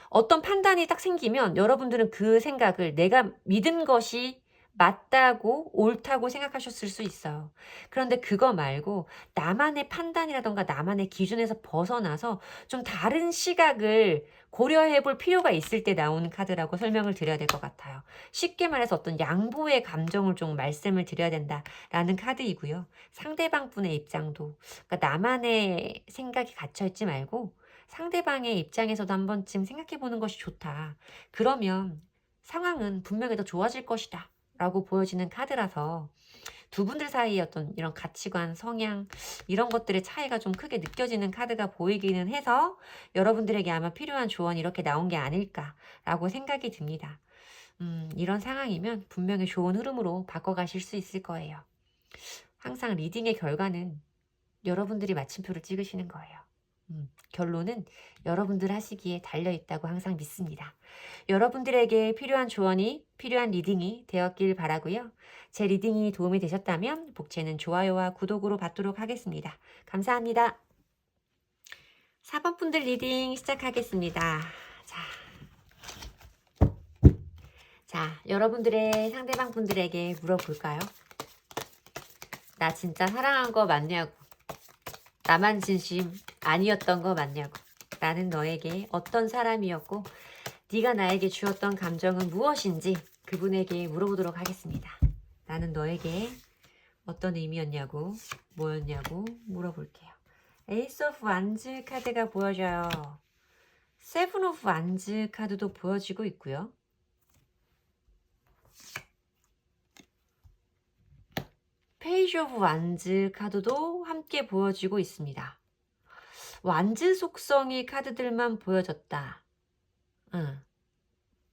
어떤 판단이 딱 생기면 여러분들은 그 생각을 내가 믿은 것이 맞다고 옳다고 생각하셨을 수 있어요. 그런데 그거 말고 나만의 판단이라던가 나만의 기준에서 벗어나서 좀 다른 시각을 고려해 볼 필요가 있을 때 나오는 카드라고 설명을 드려야 될 것 같아요. 쉽게 말해서 어떤 양보의 감정을 좀 말씀을 드려야 된다라는 카드이고요. 상대방 분의 입장도, 그러니까 나만의 생각이 갇혀있지 말고 상대방의 입장에서도 한 번쯤 생각해 보는 것이 좋다. 그러면 상황은 분명히 더 좋아질 것이다 라고 보여지는 카드라서, 두 분들 사이의 어떤 이런 가치관, 성향 이런 것들의 차이가 좀 크게 느껴지는 카드가 보이기는 해서 여러분들에게 아마 필요한 조언이 이렇게 나온 게 아닐까라고 생각이 듭니다. 이런 상황이면 분명히 좋은 흐름으로 바꿔가실 수 있을 거예요. 항상 리딩의 결과는 여러분들이 마침표를 찍으시는 거예요. 결론은 여러분들 하시기에 달려있다고 항상 믿습니다. 여러분들에게 필요한 조언이, 필요한 리딩이 되었길 바라고요. 제 리딩이 도움이 되셨다면 복채는 좋아요와 구독으로 받도록 하겠습니다. 감사합니다. 4번 분들 리딩 시작하겠습니다. 자, 여러분들의 상대방 분들에게 물어볼까요? 나 진짜 사랑한 거 맞냐고. 나만 진심 아니었던 거 맞냐고. 나는 너에게 어떤 사람이었고 네가 나에게 주었던 감정은 무엇인지 그분에게 물어보도록 하겠습니다. 나는 너에게 어떤 의미였냐고, 뭐였냐고 물어볼게요. 에이스 오브 완즈 카드가 보여져요. 세븐 오브 완즈 카드도 보여지고 있고요. 페이지 오브 완즈 카드도 함께 보여지고 있습니다. 완즈 속성의 카드들만 보여졌다.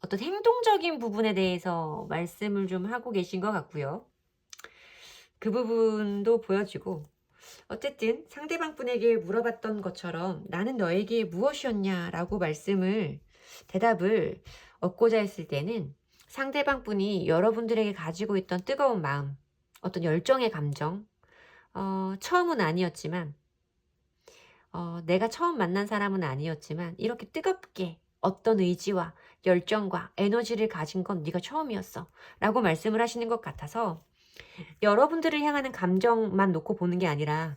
어떤 행동적인 부분에 대해서 말씀을 좀 하고 계신 것 같고요. 그 부분도 보여지고, 어쨌든 상대방 분에게 물어봤던 것처럼 나는 너에게 무엇이었냐라고 대답을 얻고자 했을 때는 상대방 분이 여러분들에게 가지고 있던 뜨거운 마음, 어떤 열정의 감정, 처음은 아니었지만, 내가 처음 만난 사람은 아니었지만 이렇게 뜨겁게 어떤 의지와 열정과 에너지를 가진 건 네가 처음이었어 라고 말씀을 하시는 것 같아서, 여러분들을 향하는 감정만 놓고 보는 게 아니라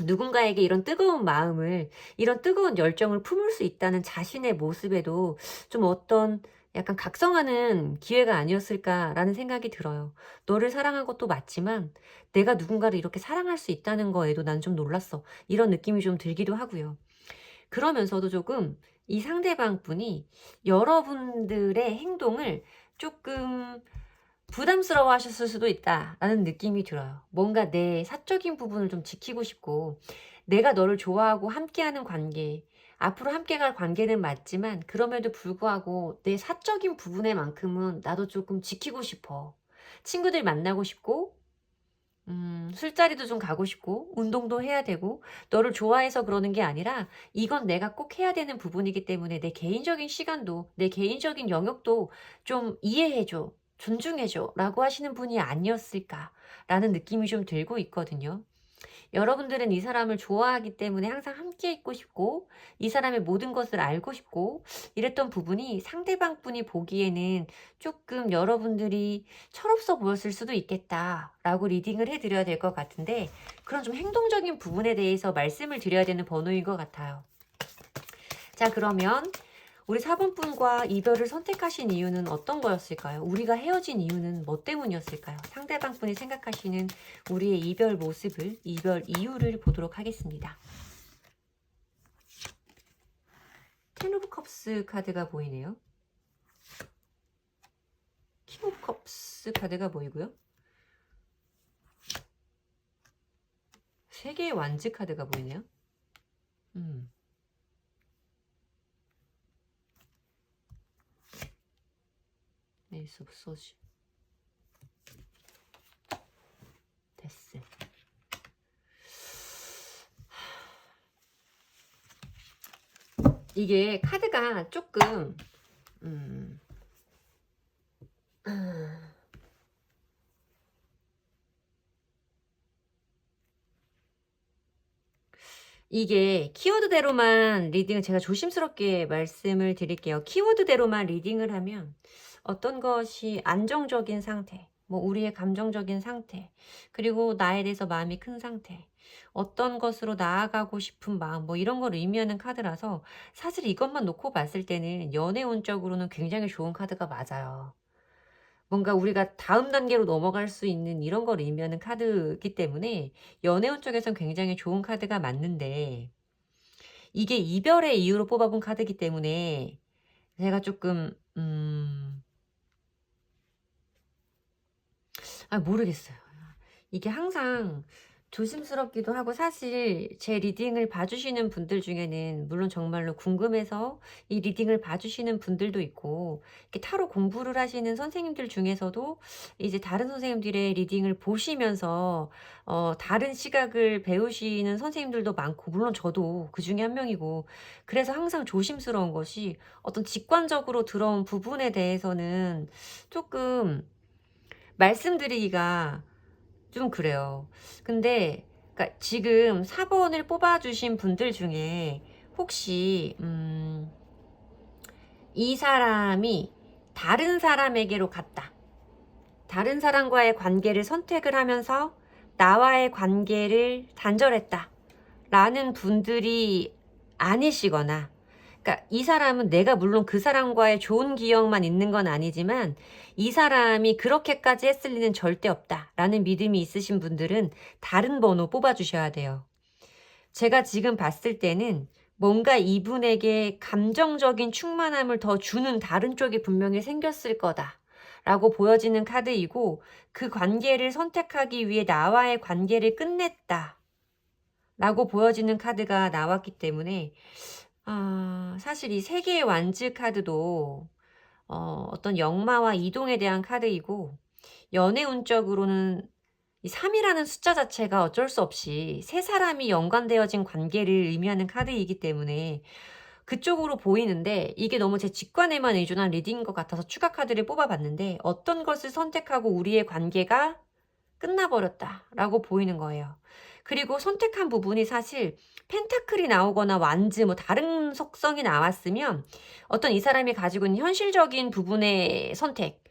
누군가에게 이런 뜨거운 마음을, 이런 뜨거운 열정을 품을 수 있다는 자신의 모습에도 좀 어떤 약간 각성하는 기회가 아니었을까라는 생각이 들어요. 너를 사랑한 것도 맞지만 내가 누군가를 이렇게 사랑할 수 있다는 거에도 난 좀 놀랐어. 이런 느낌이 좀 들기도 하고요. 그러면서도 조금 이 상대방 분이 여러분들의 행동을 조금 부담스러워 하셨을 수도 있다라는 느낌이 들어요. 뭔가 내 사적인 부분을 좀 지키고 싶고, 내가 너를 좋아하고 함께하는 관계, 앞으로 함께 갈 관계는 맞지만 그럼에도 불구하고 내 사적인 부분에만큼은 나도 조금 지키고 싶어. 친구들 만나고 싶고, 술자리도 좀 가고 싶고, 운동도 해야 되고, 너를 좋아해서 그러는 게 아니라 이건 내가 꼭 해야 되는 부분이기 때문에 내 개인적인 시간도, 내 개인적인 영역도 좀 이해해줘, 존중해줘 라고 하시는 분이 아니었을까라는 느낌이 좀 들고 있거든요. 여러분들은 이 사람을 좋아하기 때문에 항상 함께 있고 싶고, 이 사람의 모든 것을 알고 싶고, 이랬던 부분이 상대방 분이 보기에는 조금 여러분들이 철없어 보였을 수도 있겠다라고 리딩을 해드려야 될 것 같은데, 그런 좀 행동적인 부분에 대해서 말씀을 드려야 되는 번호인 것 같아요. 자, 그러면 우리 4번 분과 이별을 선택하신 이유는 어떤 거였을까요? 우리가 헤어진 이유는 뭐 때문이었을까요? 상대방 분이 생각하시는 우리의 이별 모습을, 이별 이유를 보도록 하겠습니다. 텐 오브 컵스 카드가 보이네요. 킹 오브 컵스 카드가 보이고요. 세 개의 완즈 카드가 보이네요. 에이스 오브 소즈, 데스. 이게 카드가 조금 이게 키워드대로만 리딩을, 제가 조심스럽게 말씀을 드릴게요. 키워드대로만 리딩을 하면 어떤 것이 안정적인 상태, 뭐 우리의 감정적인 상태, 그리고 나에 대해서 마음이 큰 상태, 어떤 것으로 나아가고 싶은 마음, 뭐 이런 걸 의미하는 카드라서 사실 이것만 놓고 봤을 때는 연애운적으로는 굉장히 좋은 카드가 맞아요. 뭔가 우리가 다음 단계로 넘어갈 수 있는 이런 걸 의미하는 카드이기 때문에 연애운 쪽에선 굉장히 좋은 카드가 맞는데, 이게 이별의 이유로 뽑아본 카드이기 때문에 제가 조금 모르겠어요. 이게 항상 조심스럽기도 하고, 사실 제 리딩을 봐주시는 분들 중에는 물론 정말로 궁금해서 이 리딩을 봐주시는 분들도 있고, 이렇게 타로 공부를 하시는 선생님들 중에서도 이제 다른 선생님들의 리딩을 보시면서 다른 시각을 배우시는 선생님들도 많고, 물론 저도 그 중에 한 명이고, 그래서 항상 조심스러운 것이 어떤 직관적으로 들어온 부분에 대해서는 조금 말씀드리기가 좀 그래요. 근데 그러니까 지금 4번을 뽑아주신 분들 중에 혹시 이 사람이 다른 사람에게로 갔다, 다른 사람과의 관계를 선택을 하면서 나와의 관계를 단절했다 라는 분들이 아니시거나, 그러니까 이 사람은, 내가 물론 그 사람과의 좋은 기억만 있는 건 아니지만 이 사람이 그렇게까지 했을 리는 절대 없다라는 믿음이 있으신 분들은 다른 번호 뽑아주셔야 돼요. 제가 지금 봤을 때는 뭔가 이분에게 감정적인 충만함을 더 주는 다른 쪽이 분명히 생겼을 거다 라고 보여지는 카드이고, 그 관계를 선택하기 위해 나와의 관계를 끝냈다 라고 보여지는 카드가 나왔기 때문에, 사실 이 세 개의 완즈 카드도 어떤 역마와 이동에 대한 카드이고, 연애 운적으로는 이 3이라는 숫자 자체가 어쩔 수 없이 세 사람이 연관되어진 관계를 의미하는 카드이기 때문에 그쪽으로 보이는데, 이게 너무 제 직관에만 의존한 리딩인 것 같아서 추가 카드를 뽑아봤는데, 어떤 것을 선택하고 우리의 관계가 끝나버렸다라고 보이는 거예요. 그리고 선택한 부분이 사실 펜타클이 나오거나 완즈 뭐 다른 속성이 나왔으면 어떤 이 사람이 가지고 있는 현실적인 부분의 선택,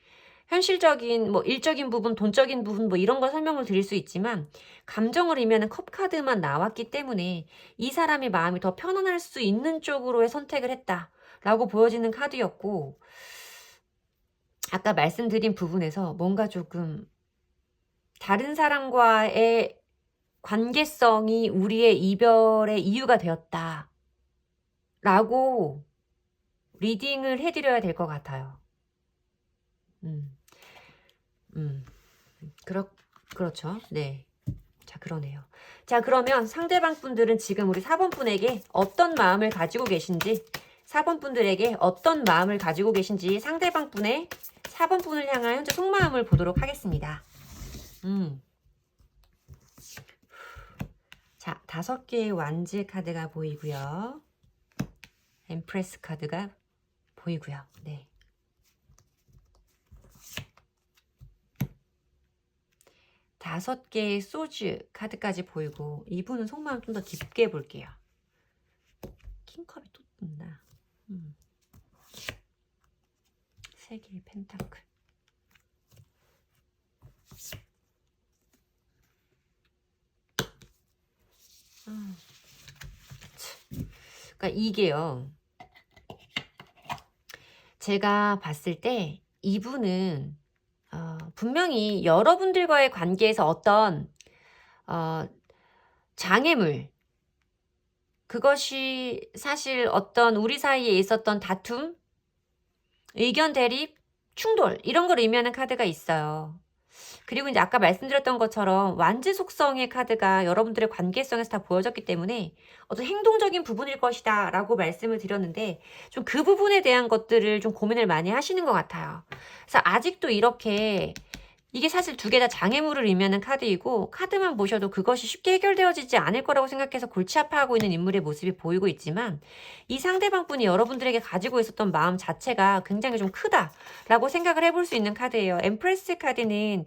현실적인 뭐 일적인 부분, 돈적인 부분 뭐 이런 걸 설명을 드릴 수 있지만, 감정을 의미하는 컵 카드만 나왔기 때문에 이 사람의 마음이 더 편안할 수 있는 쪽으로의 선택을 했다라고 보여지는 카드였고, 아까 말씀드린 부분에서 뭔가 조금 다른 사람과의 관계성이 우리의 이별의 이유가 되었다 라고 리딩을 해드려야 될 것 같아요. 음, 음, 그렇죠. 네. 자, 그러네요. 자, 그러면 상대방 분들은 지금 우리 4번 분에게 어떤 마음을 가지고 계신지, 4번 분들에게 어떤 마음을 가지고 계신지 상대방 분의 4번 분을 향한 현재 속마음을 보도록 하겠습니다. 자, 5개의 완즈 카드가 보이고요. 엠프레스 카드가 보이고요. 네. 5개의 소주 카드까지 보이고, 이분은 속마음 좀 더 깊게 볼게요. 킹컵이 또 뜬다. 3개의 펜타클. 그러니까 이게요, 제가 봤을 때 이분은 분명히 여러분들과의 관계에서 어떤 장애물, 그것이 사실 어떤 우리 사이에 있었던 다툼, 의견 대립, 충돌 이런 걸 의미하는 카드가 있어요. 그리고 이제 아까 말씀드렸던 것처럼 완즈 속성의 카드가 여러분들의 관계성에서 다 보여졌기 때문에 어떤 행동적인 부분일 것이다 라고 말씀을 드렸는데, 좀 그 부분에 대한 것들을 좀 고민을 많이 하시는 것 같아요. 그래서 아직도 이렇게, 이게 사실 2개 다 장애물을 의미하는 카드이고, 카드만 보셔도 그것이 쉽게 해결되어지지 않을 거라고 생각해서 골치 아파하고 있는 인물의 모습이 보이고 있지만, 이 상대방 분이 여러분들에게 가지고 있었던 마음 자체가 굉장히 좀 크다라고 생각을 해볼 수 있는 카드예요. 엠프레스 카드는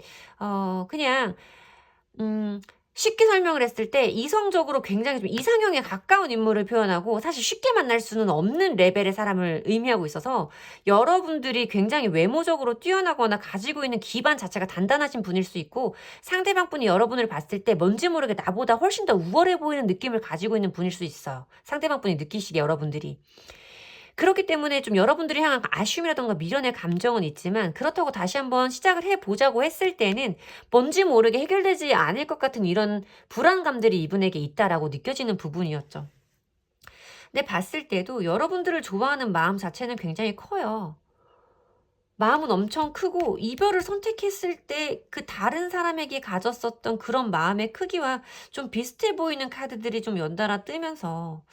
그냥 쉽게 설명을 했을 때 이성적으로 굉장히 좀 이상형에 가까운 인물을 표현하고, 사실 쉽게 만날 수는 없는 레벨의 사람을 의미하고 있어서 여러분들이 굉장히 외모적으로 뛰어나거나 가지고 있는 기반 자체가 단단하신 분일 수 있고, 상대방 분이 여러분을 봤을 때 뭔지 모르게 나보다 훨씬 더 우월해 보이는 느낌을 가지고 있는 분일 수 있어요. 상대방 분이 느끼시기에 여러분들이. 그렇기 때문에 좀 여러분들이 향한 아쉬움이라던가 미련의 감정은 있지만, 그렇다고 다시 한번 시작을 해보자고 했을 때는 뭔지 모르게 해결되지 않을 것 같은 이런 불안감들이 이분에게 있다라고 느껴지는 부분이었죠. 근데 봤을 때도 여러분들을 좋아하는 마음 자체는 굉장히 커요. 마음은 엄청 크고, 이별을 선택했을 때 그 다른 사람에게 가졌었던 그런 마음의 크기와 좀 비슷해 보이는 카드들이 좀 연달아 뜨면서,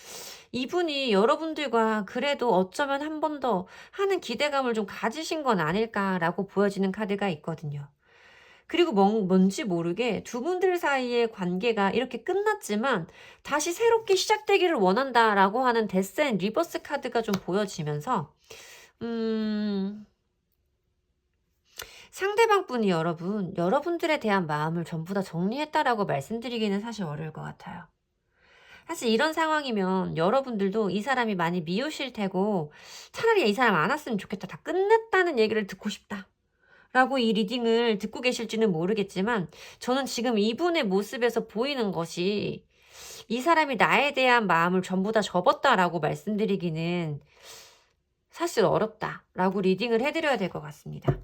이분이 여러분들과 그래도 어쩌면 한 번 더 하는 기대감을 좀 가지신 건 아닐까라고 보여지는 카드가 있거든요. 그리고 뭔지 모르게 두 분들 사이의 관계가 이렇게 끝났지만 다시 새롭게 시작되기를 원한다라고 하는 데스 앤 리버스 카드가 좀 보여지면서, 상대방 분이 여러분들에 대한 마음을 전부 다 정리했다라고 말씀드리기는 사실 어려울 것 같아요. 사실 이런 상황이면 여러분들도 이 사람이 많이 미우실 테고, 차라리 이 사람 안 왔으면 좋겠다, 다 끝냈다는 얘기를 듣고 싶다 라고 이 리딩을 듣고 계실지는 모르겠지만, 저는 지금 이분의 모습에서 보이는 것이 이 사람이 나에 대한 마음을 전부 다 접었다라고 말씀드리기는 사실 어렵다라고 리딩을 해드려야 될 것 같습니다.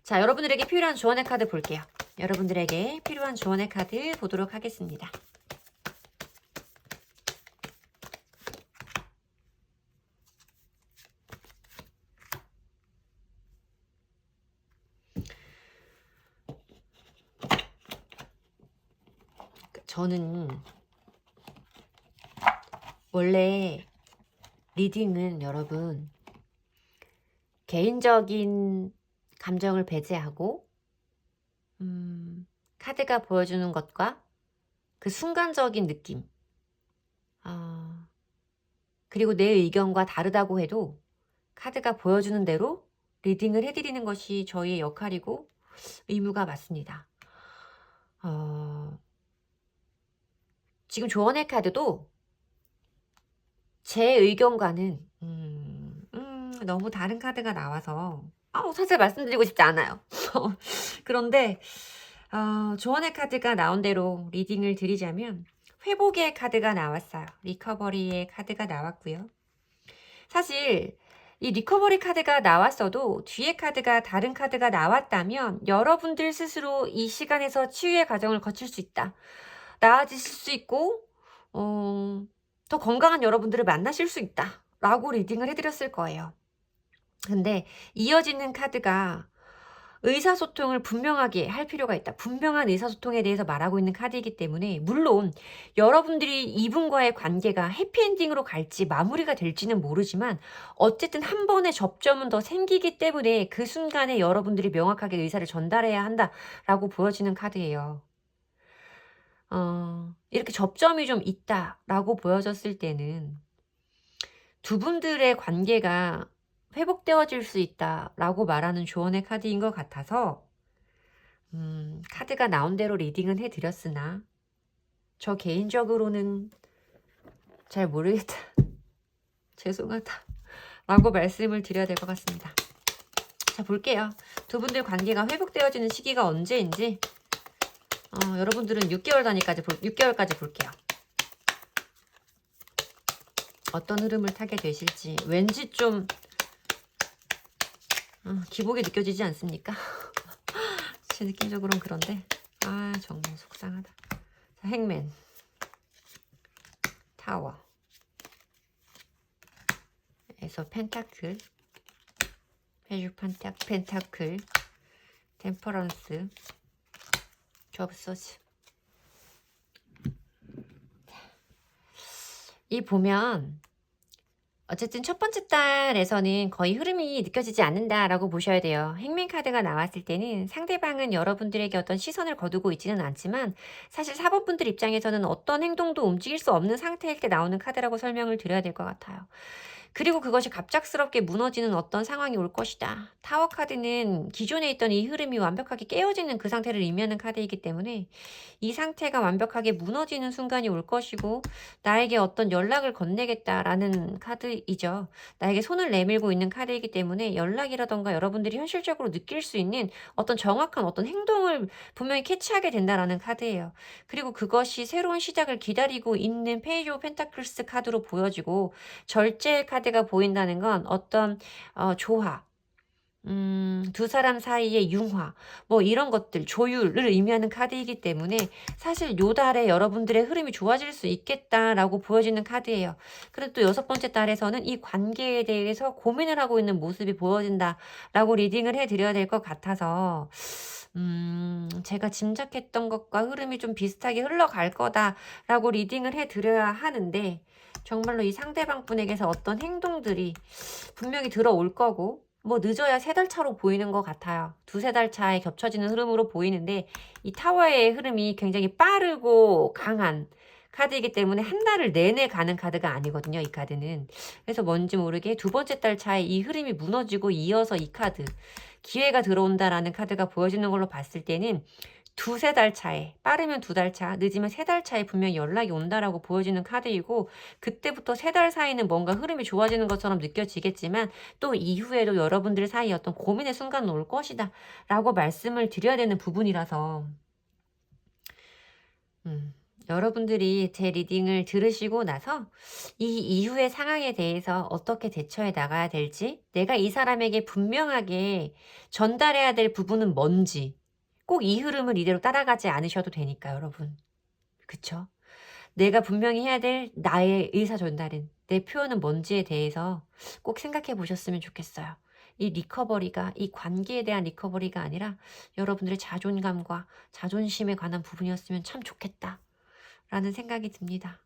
자, 여러분들에게 필요한 조언의 카드 볼게요. 여러분들에게 필요한 조언의 카드 보도록 하겠습니다. 저는 원래 리딩은 여러분 개인적인 감정을 배제하고 카드가 보여주는 것과 그 순간적인 느낌 그리고 내 의견과 다르다고 해도 카드가 보여주는 대로 리딩을 해드리는 것이 저희의 역할이고 의무가 맞습니다. 지금 조언의 카드도 제 의견과는 너무 다른 카드가 나와서 사실 말씀드리고 싶지 않아요. 그런데 조언의 카드가 나온 대로 리딩을 드리자면 회복의 카드가 나왔어요. 리커버리의 카드가 나왔고요. 사실 이 리커버리 카드가 나왔어도 뒤에 카드가 다른 카드가 나왔다면 여러분들 스스로 이 시간에서 치유의 과정을 거칠 수 있다. 나아지실 수 있고 더 건강한 여러분들을 만나실 수 있다. 라고 리딩을 해드렸을 거예요. 근데 이어지는 카드가 의사소통을 분명하게 할 필요가 있다. 분명한 의사소통에 대해서 말하고 있는 카드이기 때문에 물론 여러분들이 이분과의 관계가 해피엔딩으로 갈지 마무리가 될지는 모르지만 어쨌든 한 번의 접점은 더 생기기 때문에 그 순간에 여러분들이 명확하게 의사를 전달해야 한다라고 보여지는 카드예요. 이렇게 접점이 좀 있다라고 보여졌을 때는 두 분들의 관계가 회복되어질 수 있다라고 말하는 조언의 카드인 것 같아서 카드가 나온 대로 리딩은 해드렸으나 저 개인적으로는 잘 모르겠다. 죄송하다. 라고 말씀을 드려야 될 것 같습니다. 자, 볼게요. 두 분들 관계가 회복되어지는 시기가 언제인지 여러분들은 6개월까지 볼게요. 어떤 흐름을 타게 되실지 왠지 좀 기복이 느껴지지 않습니까? 제 느낌적으로는 그런데 정말 속상하다. 자, 행맨 타워 에서 펜타클 페주 펜타클 템퍼런스 접소스 이 보면 어쨌든 첫 번째 달에서는 거의 흐름이 느껴지지 않는다라고 보셔야 돼요. 행맨 카드가 나왔을 때는 상대방은 여러분들에게 어떤 시선을 거두고 있지는 않지만 사실 사법분들 입장에서는 어떤 행동도 움직일 수 없는 상태일 때 나오는 카드라고 설명을 드려야 될 것 같아요. 그리고 그것이 갑작스럽게 무너지는 어떤 상황이 올 것이다. 타워 카드는 기존에 있던 이 흐름이 완벽하게 깨어지는 그 상태를 의미하는 카드이기 때문에 이 상태가 완벽하게 무너지는 순간이 올 것이고 나에게 어떤 연락을 건네겠다라는 카드이죠. 나에게 손을 내밀고 있는 카드이기 때문에 연락이라던가 여러분들이 현실적으로 느낄 수 있는 어떤 정확한 어떤 행동을 분명히 캐치하게 된다라는 카드예요. 그리고 그것이 새로운 시작을 기다리고 있는 페이지 오브 펜타클스 카드로 보여지고 절제 카드가 보인다는 건 어떤 조화 두 사람 사이의 융화 뭐 이런 것들 조율을 의미하는 카드이기 때문에 사실 요 달에 여러분들의 흐름이 좋아질 수 있겠다라고 보여지는 카드예요. 그리고 또 6번째 달에서는 이 관계에 대해서 고민을 하고 있는 모습이 보여진다라고 리딩을 해드려야 될 것 같아서 제가 짐작했던 것과 흐름이 좀 비슷하게 흘러갈 거다라고 리딩을 해드려야 하는데 정말로 이 상대방 분에게서 어떤 행동들이 분명히 들어올 거고 뭐 늦어야 3달 차로 보이는 것 같아요. 2-3달 차에 겹쳐지는 흐름으로 보이는데 이 타워의 흐름이 굉장히 빠르고 강한 카드이기 때문에 한 달을 내내 가는 카드가 아니거든요. 이 카드는. 그래서 뭔지 모르게 2번째 달 차에 이 흐름이 무너지고 이어서 이 카드 기회가 들어온다라는 카드가 보여지는 걸로 봤을 때는 2-3달 차에 빠르면 2달 차 늦으면 3달 차에 분명히 연락이 온다라고 보여지는 카드이고 그때부터 3달 사이는 뭔가 흐름이 좋아지는 것처럼 느껴지겠지만 또 이후에도 여러분들 사이에 어떤 고민의 순간은 올 것이다 라고 말씀을 드려야 되는 부분이라서 여러분들이 제 리딩을 들으시고 나서 이 이후의 상황에 대해서 어떻게 대처해 나가야 될지 내가 이 사람에게 분명하게 전달해야 될 부분은 뭔지 꼭 이 흐름을 이대로 따라가지 않으셔도 되니까 여러분. 그쵸? 내가 분명히 해야 될 나의 의사 전달은 내 표현은 뭔지에 대해서 꼭 생각해 보셨으면 좋겠어요. 이 리커버리가 이 관계에 대한 리커버리가 아니라 여러분들의 자존감과 자존심에 관한 부분이었으면 참 좋겠다 라는 생각이 듭니다.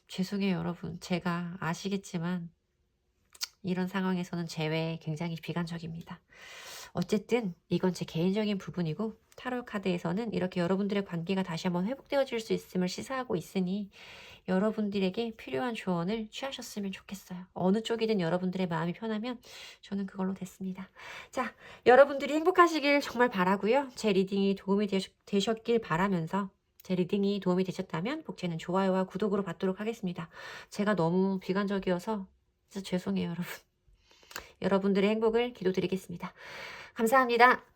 죄송해요, 여러분. 제가 아시겠지만 이런 상황에서는 제외 굉장히 비관적입니다. 어쨌든 이건 제 개인적인 부분이고 타로 카드에서는 이렇게 여러분들의 관계가 다시 한번 회복되어질 수 있음을 시사하고 있으니 여러분들에게 필요한 조언을 취하셨으면 좋겠어요. 어느 쪽이든 여러분들의 마음이 편하면 저는 그걸로 됐습니다. 자, 여러분들이 행복하시길 정말 바라고요. 제 리딩이 도움이 되셨길 바라면서 제 리딩이 도움이 되셨다면 복제는 좋아요와 구독으로 받도록 하겠습니다. 제가 너무 비관적이어서 진짜 죄송해요, 여러분. 여러분들의 행복을 기도드리겠습니다. 감사합니다.